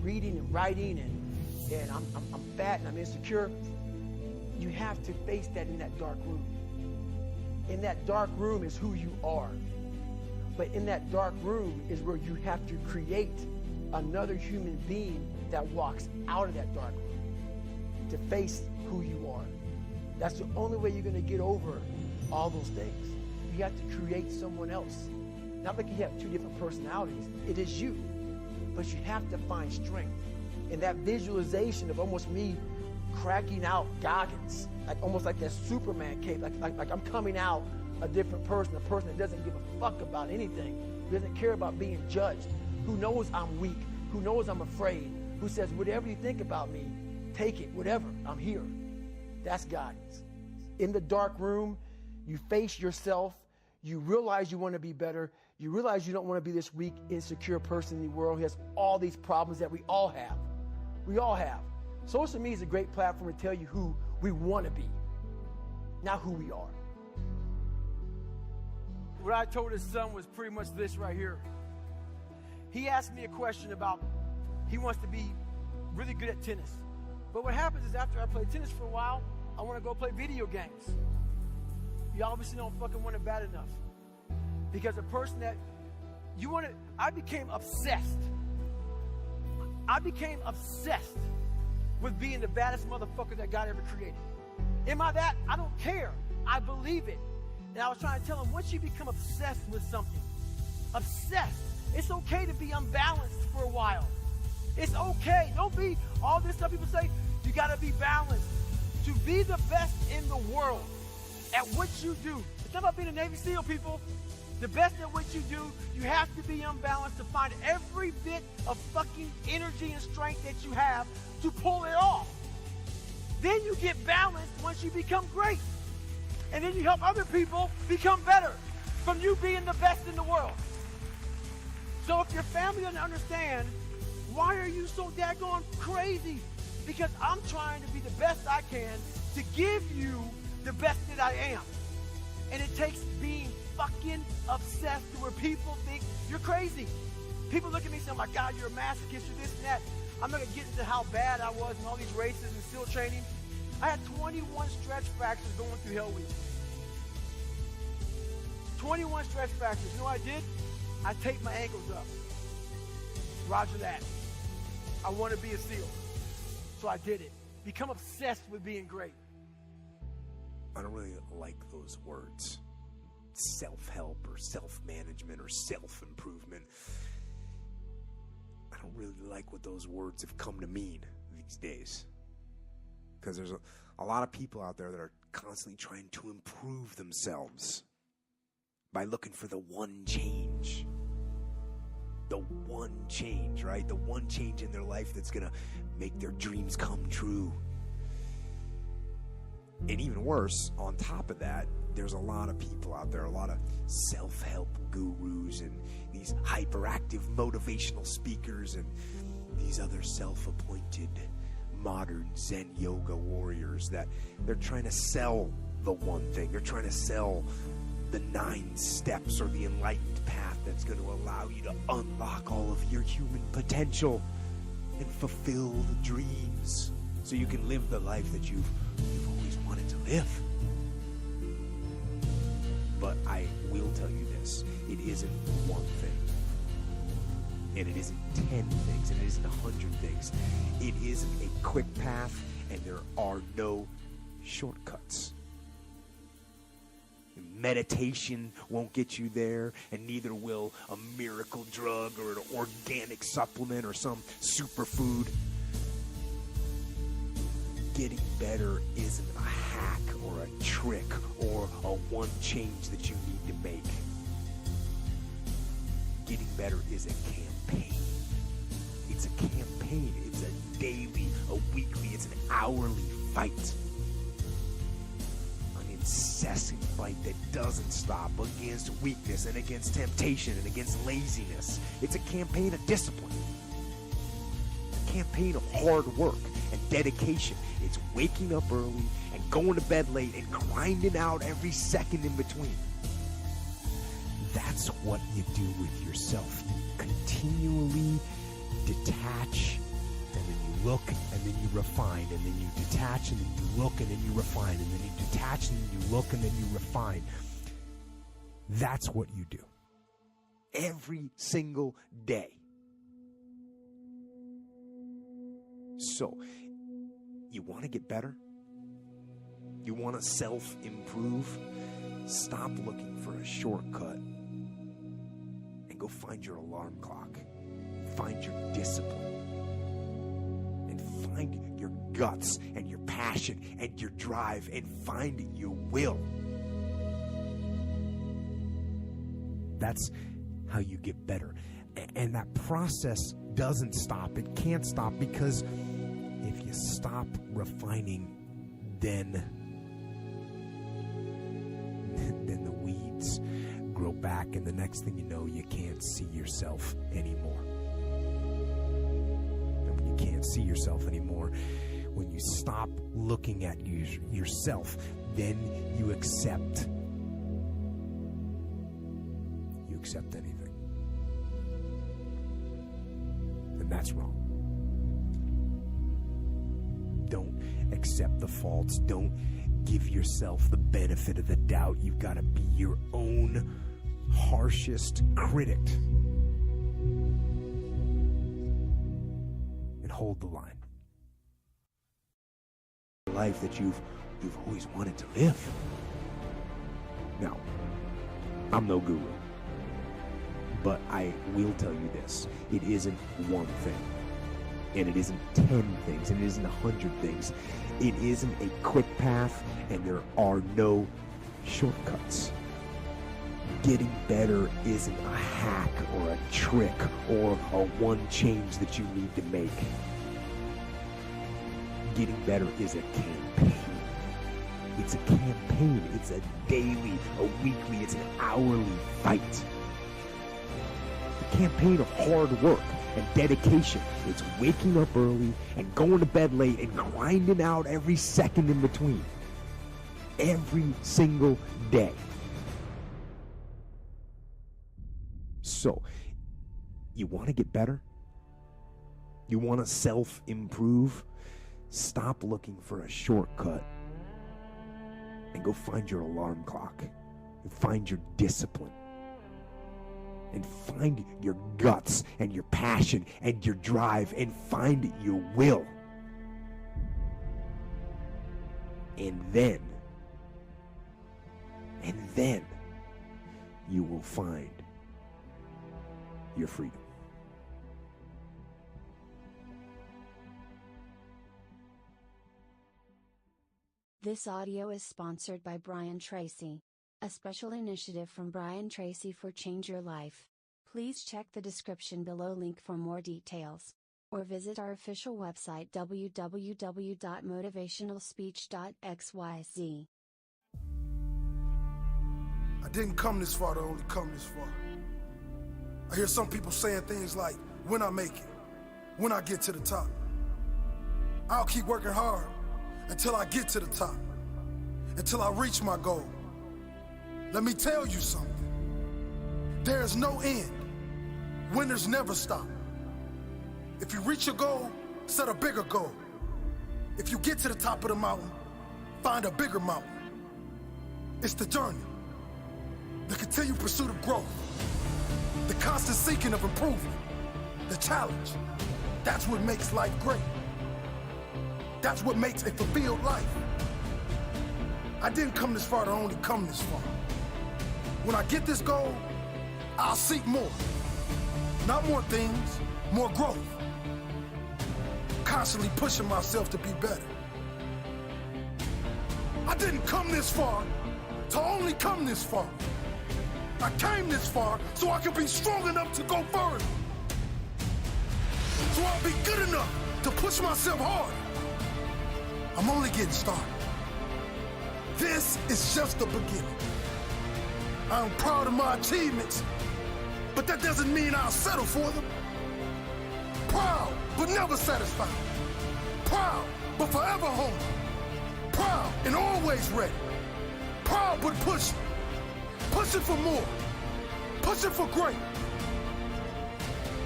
reading and writing, and I'm fat and I'm insecure. You have to face that in that dark room. In that dark room is who you are. But in that dark room is where you have to create another human being that walks out of that dark room to face who you are. That's the only way you're going to get over all those things. You have to create someone else. Not like you have two different personalities. It is you. But you have to find strength. And that visualization of almost me cracking out Goggins, like almost like that Superman cape, like I'm coming out a different person, a person that doesn't give a fuck about anything, who doesn't care about being judged, who knows I'm weak, who knows I'm afraid, who says, whatever you think about me, take it, whatever, I'm here. That's Goggins. In the dark room, you face yourself, you realize you want to be better, you realize you don't want to be this weak, insecure person in the world who has all these problems that we all have. We all have. Social media is a great platform to tell you who we want to be, not who we are. What I told his son was pretty much this right here. He asked me a question about he wants to be really good at tennis. But what happens is after I play tennis for a while, I want to go play video games. You obviously don't fucking want it bad enough. Because a person that you want to, I became obsessed. with being the baddest motherfucker that God ever created. Am I that? I don't care. I believe it. And I was trying to tell him, once you become obsessed with something, obsessed, it's okay to be unbalanced for a while. It's okay. Don't be all this stuff people say, you got to be balanced. To be the best in the world at what you do. It's not about being a Navy SEAL, people. The best at what you do, you have to be unbalanced to find every bit of fucking energy and strength that you have to pull it off. Then you get balanced once you become great. And then you help other people become better from you being the best in the world. So if your family doesn't understand, why are you so daggone crazy? Because I'm trying to be the best I can to give you the best that I am. And it takes being fucking obsessed to where people think you're crazy. People look at me and say, oh my God, you're a masochist, you're this and that. I'm not going to get into how bad I was in all these races and SEAL training. I had 21 stretch fractures going through Hell Week. 21 stretch fractures. You know what I did? I taped my ankles up. Roger that. I want to be a SEAL. So I did it. Become obsessed with being great. I don't really like those words. Self-help or self-management or self-improvement. I don't really like what those words have come to mean these days. Because there's a lot of people out there that are constantly trying to improve themselves by looking for the one change. The one change, right? The one change in their life that's going to make their dreams come true. And even worse, on top of that, there's a lot of people out there, a lot of self-help gurus and these hyperactive motivational speakers and these other self-appointed modern Zen yoga warriors that they're trying to sell the one thing. They're trying to sell the 9 steps or the enlightened path that's going to allow you to unlock all of your human potential and fulfill the dreams so you can live the life that you've always wanted to live. But I will tell you this, it isn't one thing. And it isn't 10 things, and it isn't 100 things. It isn't a quick path, and there are no shortcuts. Meditation won't get you there, and neither will a miracle drug or an organic supplement or some superfood. Getting better isn't a hack or a trick or a one change that you need to make. Getting better is a campaign. It's a campaign. It's a daily, a weekly, it's an hourly fight. An incessant fight that doesn't stop against weakness and against temptation and against laziness. It's a campaign of discipline. A campaign of hard work and dedication. It's waking up early and going to bed late and grinding out every second in between. That's what you do with yourself. You continually detach, and then you look, and then you refine, and then you detach, and then you look, and then you refine, and then you detach, and then you look, and then you refine. That's what you do. Every single day. So, you want to get better? You want to self-improve? Stop looking for a shortcut and go find your alarm clock. Find your discipline. And find your guts and your passion and your drive and find your will. That's how you get better. And that process doesn't stop. It can't stop because if you stop refining, then the weeds grow back, and the next thing you know, you can't see yourself anymore. And when you can't see yourself anymore, when you stop looking at yourself, then you accept anything. And that's wrong. Don't accept the faults. Don't give yourself the benefit of the doubt. You've got to be your own harshest critic and hold the line. life that you've always wanted to live. Now, I'm no guru, but I will tell you this. It isn't one thing, and it isn't 10 things, and it isn't 100 things. It isn't a quick path, and there are no shortcuts. Getting better isn't a hack or a trick or a one change that you need to make. Getting better is a campaign. It's a campaign. It's a daily, a weekly, it's an hourly fight. It's a campaign of hard work and dedication. It's waking up early and going to bed late and grinding out every second in between. Every single day. So, you want to get better? You want to self-improve? Stop looking for a shortcut and go find your alarm clock and find your discipline and find your guts and your passion and your drive and find your will. And then you will find your freedom. This audio is sponsored by Brian Tracy, a special initiative from Brian Tracy for Change Your Life. Please check the description below link for more details, or visit our official website www.motivationalspeech.xyz. I didn't come this far to only come this far. I hear some people saying things like, when I make it, when I get to the top. I'll keep working hard until I get to the top, until I reach my goal. Let me tell you something. There is no end. Winners never stop. If you reach your goal, set a bigger goal. If you get to the top of the mountain, find a bigger mountain. It's the journey, the continued pursuit of growth, the constant seeking of improvement, the challenge. That's what makes life great. That's what makes a fulfilled life. I didn't come this far to only come this far. When I get this goal, I'll seek more. Not more things, more growth. Constantly pushing myself to be better. I didn't come this far to only come this far. I came this far so I could be strong enough to go further. So I'll be good enough to push myself hard. I'm only getting started. This is just the beginning. I'm proud of my achievements, but that doesn't mean I'll settle for them. Proud, but never satisfied. Proud, but forever hungry. Proud and always ready. Proud, but pushing. Pushing for more. Pushing for great.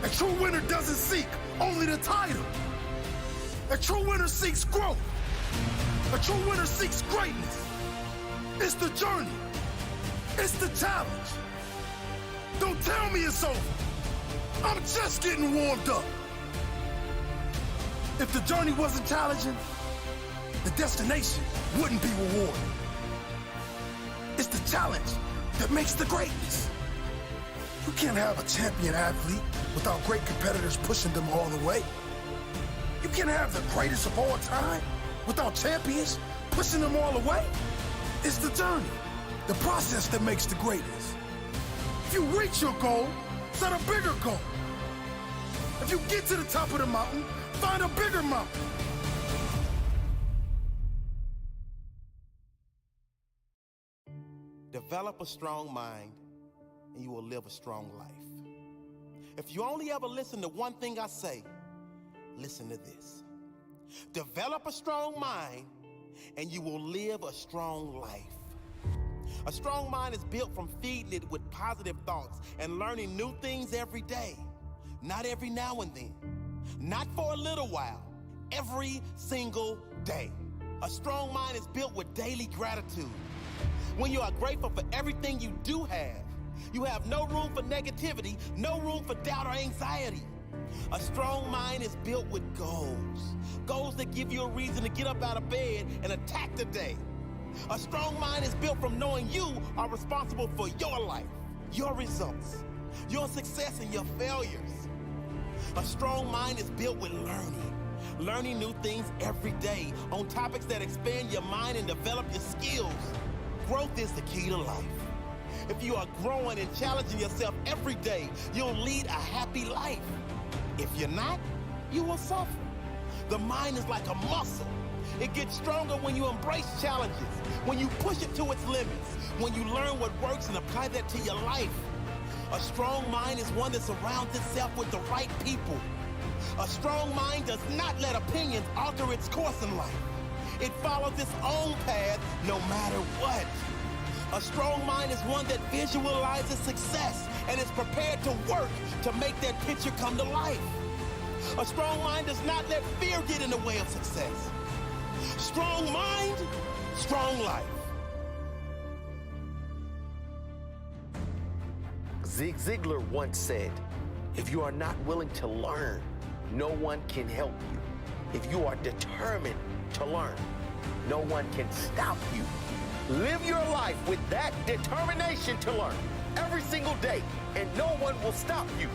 A true winner doesn't seek only the title. A true winner seeks growth. A true winner seeks greatness. It's the journey. It's the challenge. Don't tell me it's over. I'm just getting warmed up. If the journey wasn't challenging, the destination wouldn't be rewarding. It's the challenge that makes the greatness. You can't have a champion athlete without great competitors pushing them all the way. You can't have the greatest of all time without champions pushing them all the way. It's the journey, the process that makes the greatness. If you reach your goal, set a bigger goal. If you get to the top of the mountain, find a bigger mountain. Develop a strong mind, and you will live a strong life. If you only ever listen to one thing I say, listen to this. Develop a strong mind, and you will live a strong life. A strong mind is built from feeding it with positive thoughts and learning new things every day. Not every now and then. Not for a little while. Every single day. A strong mind is built with daily gratitude. When you are grateful for everything you do have, you have no room for negativity, no room for doubt or anxiety. A strong mind is built with goals. Goals that give you a reason to get up out of bed and attack the day. A strong mind is built from knowing you are responsible for your life, your results, your success and your failures. A strong mind is built with learning new things every day on topics that expand your mind and develop your skills. Growth is the key to life. If you are growing and challenging yourself every day, you'll lead a happy life. If you're not, you will suffer. The mind is like a muscle. It gets stronger when you embrace challenges, when you push it to its limits, when you learn what works and apply that to your life. A strong mind is one that surrounds itself with the right people. A strong mind does not let opinions alter its course in life. It follows its own path no matter what. A strong mind is one that visualizes success and is prepared to work to make that picture come to life. A strong mind does not let fear get in the way of success. Strong mind, strong life. Zig Ziglar once said, if you are not willing to learn, no one can help you. If you are determined to learn, no one can stop you. Live your life with that determination to learn every single day, and no one will stop you.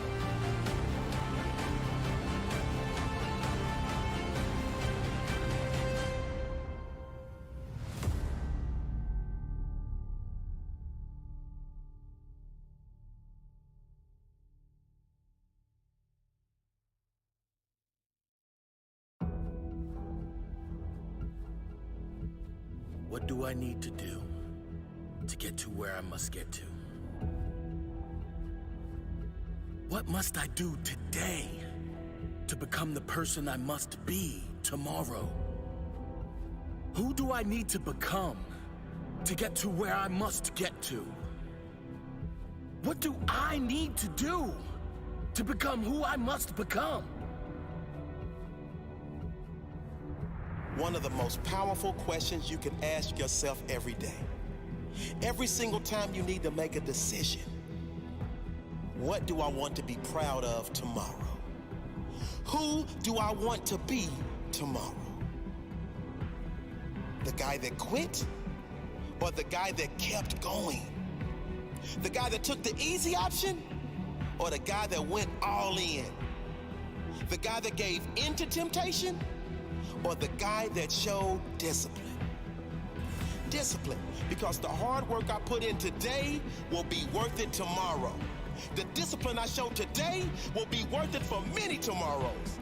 What do I need to do to get to where I must get to? What must I do today to become the person I must be tomorrow? Who do I need to become to get to where I must get to? What do I need to do to become who I must become? One of the most powerful questions you can ask yourself every day. Every single time you need to make a decision. What do I want to be proud of tomorrow? Who do I want to be tomorrow? The guy that quit or the guy that kept going? The guy that took the easy option or the guy that went all in? The guy that gave in to temptation or the guy that showed discipline? Discipline, because the hard work I put in today will be worth it tomorrow. The discipline I show today will be worth it for many tomorrows.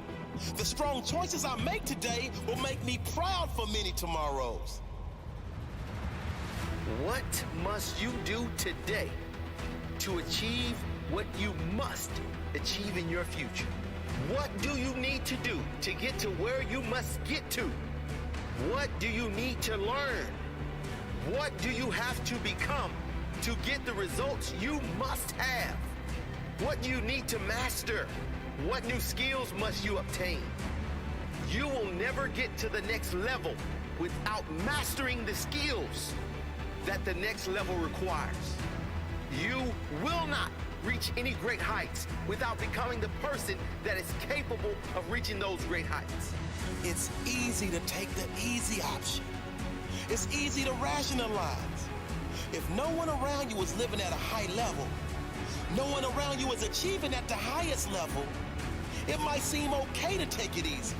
The strong choices I make today will make me proud for many tomorrows. What must you do today to achieve what you must achieve in your future? What do you need to do to get to where you must get to? What do you need to learn? What do you have to become to get the results you must have? What do you need to master? What new skills must you obtain? You will never get to the next level without mastering the skills that the next level requires. You will not reach any great heights without becoming the person that is capable of reaching those great heights. It's easy to take the easy option. It's easy to rationalize. If no one around you is living at a high level, no one around you is achieving at the highest level, it might seem okay to take it easy.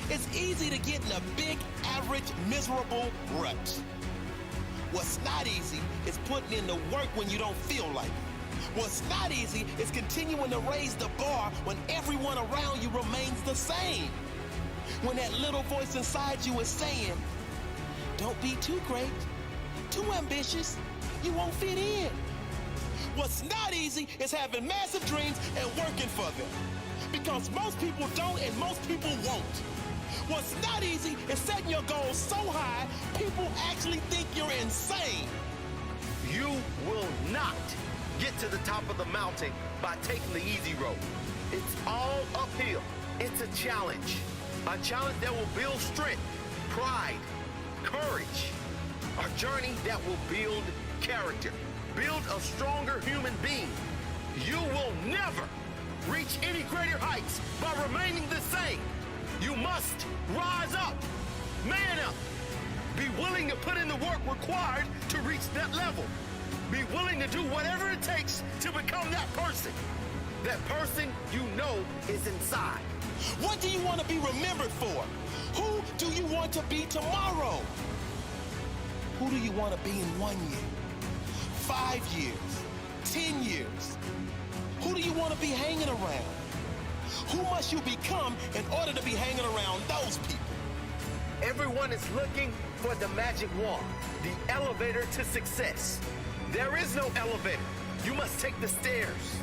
It's easy to get in a big, average, miserable rut. What's not easy is putting in the work when you don't feel like it. What's not easy is continuing to raise the bar when everyone around you remains the same. When that little voice inside you is saying, don't be too great, too ambitious, you won't fit in. What's not easy is having massive dreams and working for them. Because most people don't and most people won't. What's not easy is setting your goals so high, people actually think you're insane. You will not get to the top of the mountain by taking the easy road. It's all uphill. It's a challenge that will build strength, pride, courage, a journey that will build character, build a stronger human being. You will never reach any greater heights by remaining the same. You must rise up, man up. Be willing to put in the work required to reach that level. Be willing to do whatever it takes to become that person. That person you know is inside. What do you want to be remembered for? Who do you want to be tomorrow? Who do you want to be in 1 year, 5 years, 10 years? Who do you want to be hanging around? Who must you become in order to be hanging around those people? Everyone is looking for the magic wand, the elevator to success. There is no elevator. You must take the stairs.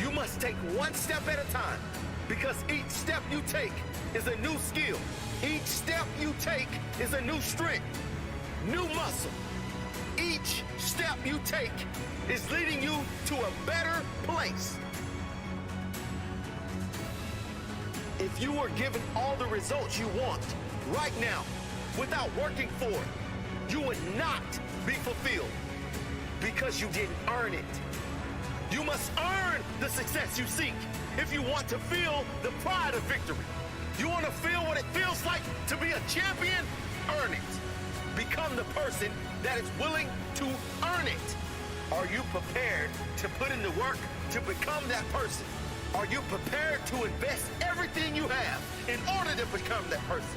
You must take one step at a time, because each step you take is a new skill. Each step you take is a new strength, new muscle. Each step you take is leading you to a better place. If you were given all the results you want right now without working for it, you would not be fulfilled because you didn't earn it. You must earn the success you seek if you want to feel the pride of victory. You want to feel what it feels like to be a champion? Earn it. Become the person that is willing to earn it. Are you prepared to put in the work to become that person? Are you prepared to invest everything you have in order to become that person?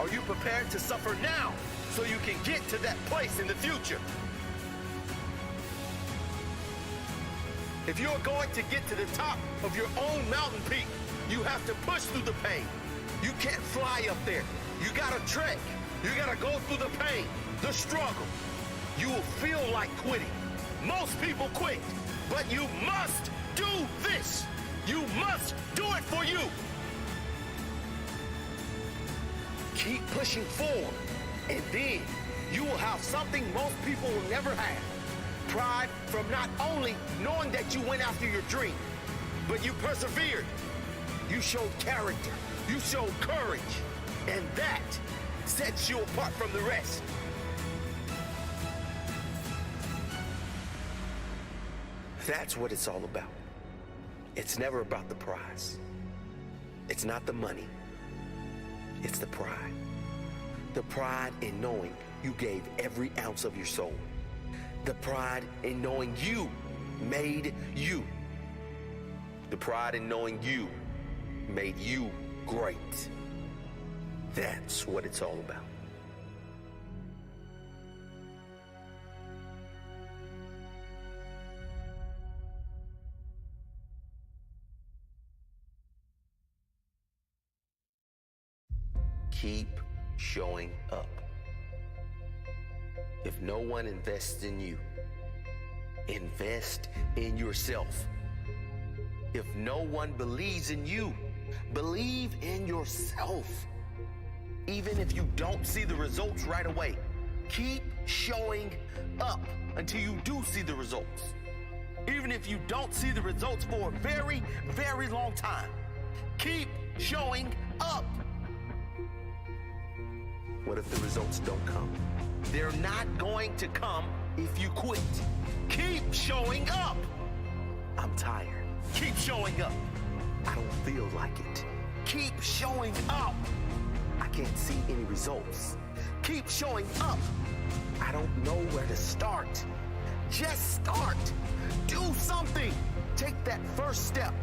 Are you prepared to suffer now so you can get to that place in the future? If you're going to get to the top of your own mountain peak, you have to push through the pain. You can't fly up there. You gotta trek. You gotta go through the pain, the struggle. You will feel like quitting. Most people quit, but you must do this. You must do it for you. Keep pushing forward, and then you will have something most people will never have. Pride from not only knowing that you went after your dream, but you persevered. You showed character. You showed courage. And that sets you apart from the rest. That's what it's all about. It's never about the prize. It's not the money. It's the pride. The pride in knowing you gave every ounce of your soul. The pride in knowing you made you. The pride in knowing you made you great. That's what it's all about. Keep showing up. If no one invests in you, invest in yourself. If no one believes in you, believe in yourself. Even if you don't see the results right away, keep showing up until you do see the results. Even if you don't see the results for a very, very long time, keep showing up. What if the results don't come? They're not going to come if you quit. Keep showing up. I'm tired. Keep showing up. I don't feel like it. Keep showing up. I can't see any results. Keep showing up. I don't know where to start. Just start. Do something. Take that first step.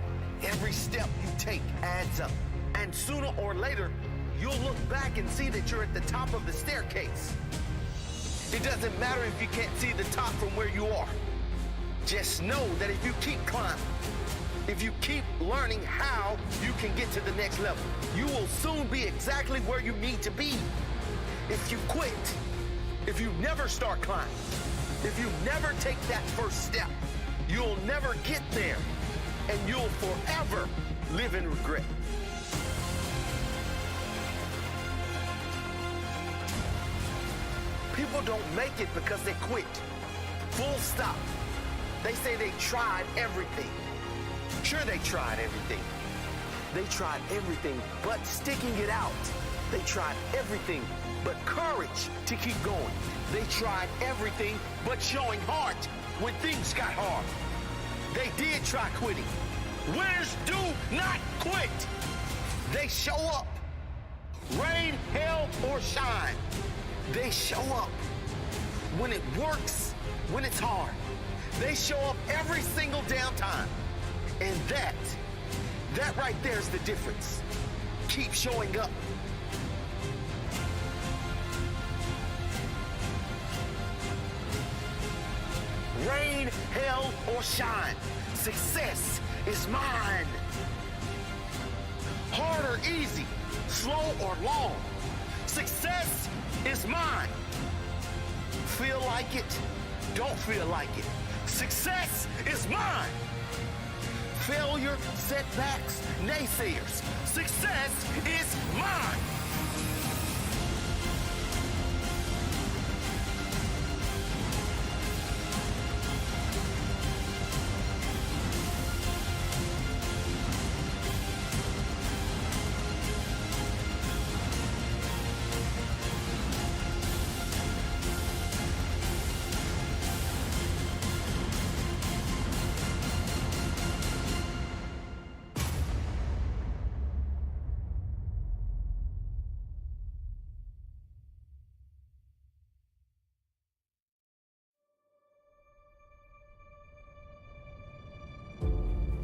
Every step you take adds up. And sooner or later, you'll look back and see that you're at the top of the staircase. It doesn't matter if you can't see the top from where you are. Just know that if you keep climbing, if you keep learning how you can get to the next level, you will soon be exactly where you need to be. If you quit, if you never start climbing, if you never take that first step, you'll never get there, and you'll forever live in regret. People don't make it because they quit. Full stop. They say they tried everything. Sure, they tried everything. They tried everything but sticking it out. They tried everything but courage to keep going. They tried everything but showing heart when things got hard. They did try quitting. Winners do not quit. They show up. Rain, hail, or shine. They show up. When it works, when it's hard. They show up every single damn time. And that right there is the difference. Keep showing up. Rain, hail, or shine. Success is mine. Hard or easy, slow or long. Success is mine. Feel like it, don't feel like it. Success is mine. Failure, setbacks, naysayers. Success is mine.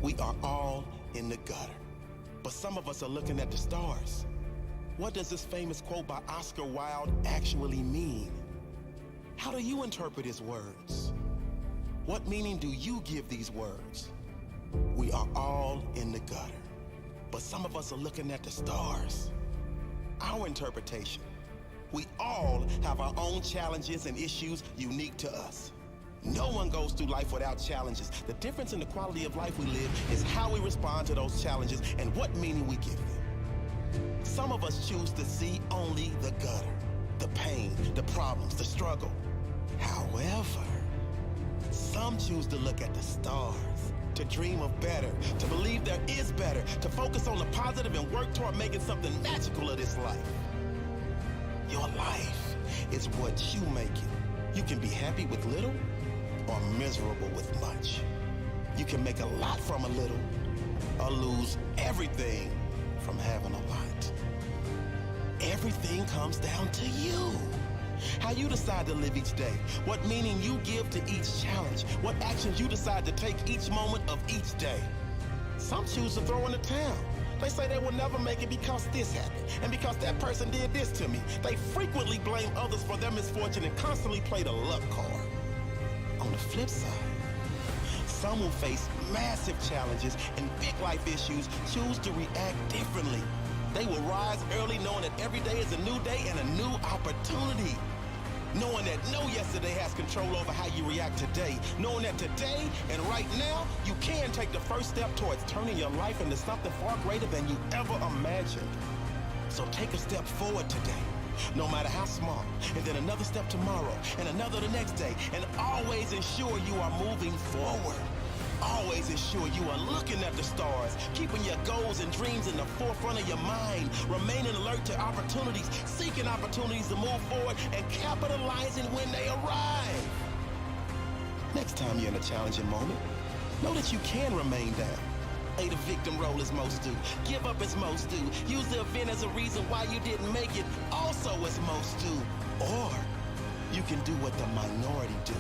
We are all in the gutter, but some of us are looking at the stars. What does this famous quote by Oscar Wilde actually mean? How do you interpret his words? What meaning do you give these words? We are all in the gutter, but some of us are looking at the stars. Our interpretation. We all have our own challenges and issues unique to us. No one goes through life without challenges. The difference in the quality of life we live is how we respond to those challenges and what meaning we give them. Some of us choose to see only the gutter, the pain, the problems, the struggle. However, some choose to look at the stars, to dream of better, to believe there is better, to focus on the positive and work toward making something magical of this life. Your life is what you make it. You can be happy with little or miserable with much. You can make a lot from a little or lose everything from having a lot. Everything comes down to you. How you decide to live each day, what meaning you give to each challenge, what actions you decide to take each moment of each day. Some choose to throw in the towel. They say they will never make it because this happened, and because that person did this to me. They frequently blame others for their misfortune and constantly play the luck card. On the flip side, some who face massive challenges and big life issues choose to react differently. They will rise early knowing that every day is a new day and a new opportunity. Knowing that no yesterday has control over how you react today. Knowing that today and right now, you can take the first step towards turning your life into something far greater than you ever imagined. So take a step forward today, no matter how small, and then another step tomorrow, and another the next day, and always ensure you are moving forward. Always ensure you are looking at the stars, keeping your goals and dreams in the forefront of your mind, remaining alert to opportunities, seeking opportunities to move forward, and capitalizing when they arrive. Next time you're in a challenging moment, know that you can remain down. Play the victim role as most do. Give up as most do. Use the event as a reason why you didn't make it, also as most do. Or you can do what the minority do,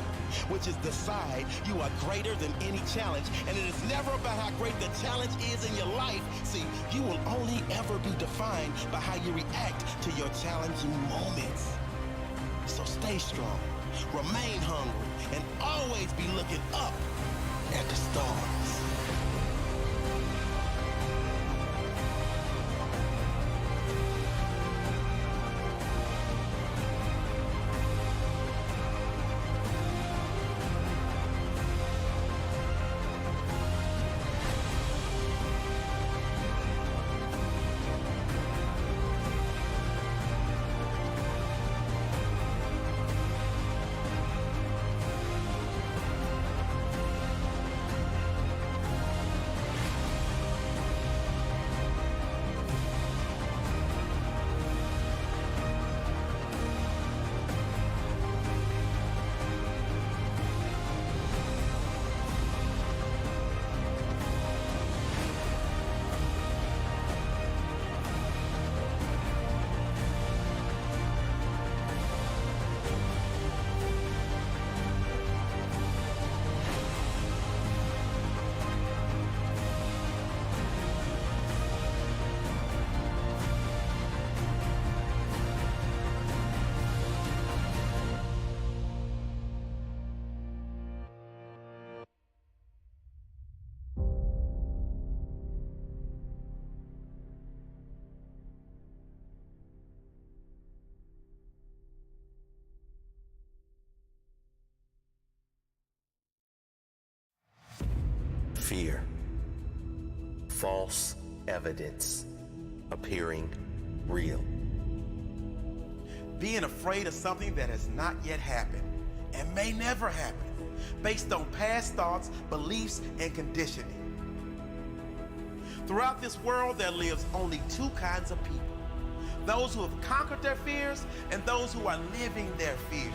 which is decide you are greater than any challenge, and it is never about how great the challenge is in your life. See, you will only ever be defined by how you react to your challenging moments. So stay strong, remain hungry, and always be looking up at the stars. Fear. False evidence appearing real. Being afraid of something that has not yet happened and may never happen, based on past thoughts, beliefs, and conditioning. Throughout this world, there lives only two kinds of people. Those who have conquered their fears and those who are living their fears.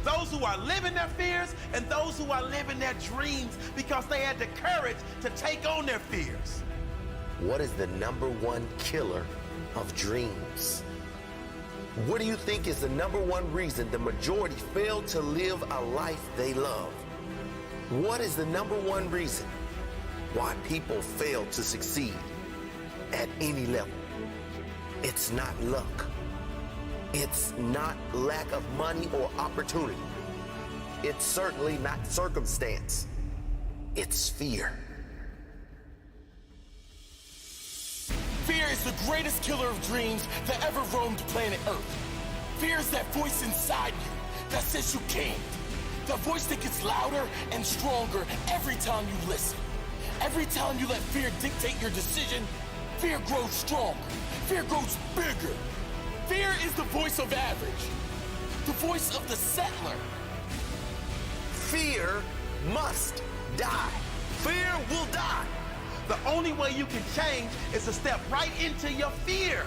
Those who are living their fears and those who are living their dreams because they had the courage to take on their fears. What is the #1 killer of dreams? What do you think is the #1 reason the majority fail to live a life they love? What is the #1 reason why people fail to succeed at any level? It's not luck. It's not lack of money or opportunity. It's certainly not circumstance. It's fear. Fear is the greatest killer of dreams that ever roamed planet Earth. Fear is that voice inside you that says you can't. The voice that gets louder and stronger every time you listen. Every time you let fear dictate your decision, fear grows stronger. Fear grows bigger. Fear is the voice of average. The voice of the settler. Fear must die. Fear will die. The only way you can change is to step right into your fear.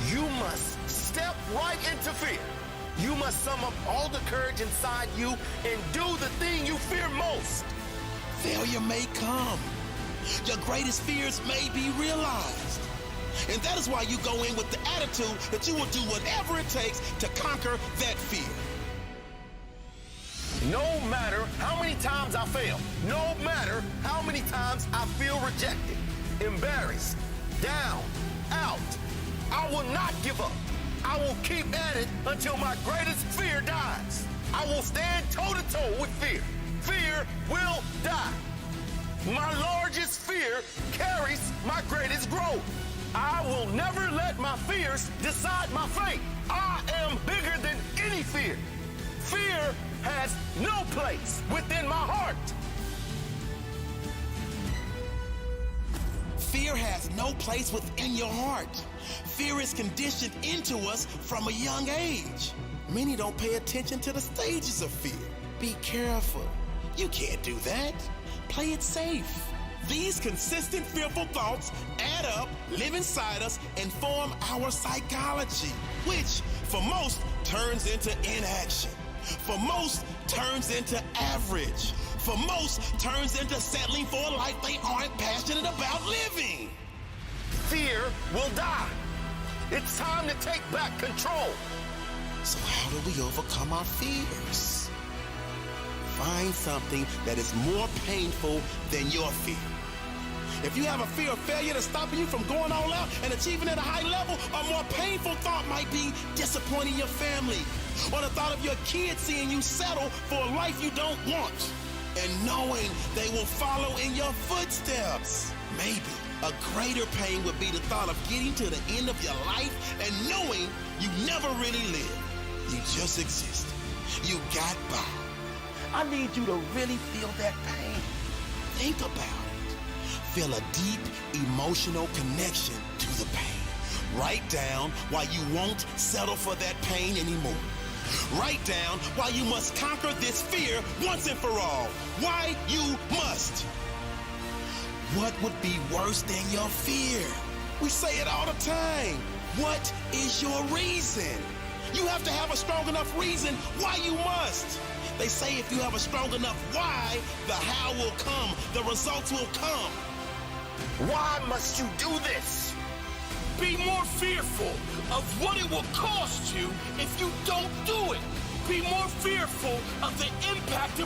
You must step right into fear. You must sum up all the courage inside you and do the thing you fear most. Failure may come. Your greatest fears may be realized. And that is why you go in with the attitude that you will do whatever it takes to conquer that fear. No matter how many times I fail, no matter how many times I feel rejected, embarrassed, down, out, I will not give up. I will keep at it until my greatest fear dies. I will stand toe-to-toe with fear. Fear will die. My largest fear carries my greatest growth. I will never let my fears decide my fate. I am bigger than any fear. Fear has no place within my heart. Fear has no place within your heart. Fear is conditioned into us from a young age. Many don't pay attention to the stages of fear. Be careful. You can't do that. Play it safe. These consistent fearful thoughts add up, live inside us, and form our psychology, which for most turns into inaction. For most turns into average. For most turns into settling for a life they aren't passionate about living. Fear will die. It's time to take back control. So how do we overcome our fears? Find something that is more painful than your fear. If you have a fear of failure that's stopping you from going all out and achieving at a high level, a more painful thought might be disappointing your family, or the thought of your kids seeing you settle for a life you don't want, and knowing they will follow in your footsteps. Maybe a greater pain would be the thought of getting to the end of your life and knowing you never really lived. You just exist. You got by. I need you to really feel that pain. Think about it. Feel a deep emotional connection to the pain. Write down why you won't settle for that pain anymore. Write down why you must conquer this fear once and for all. Why you must. What would be worse than your fear? We say it all the time. What is your reason? You have to have a strong enough reason why you must. They say if you have a strong enough why, the how will come, the results will come. Why must you do this? Be more fearful of what it will cost you if you don't do it. Be more fearful of the impact it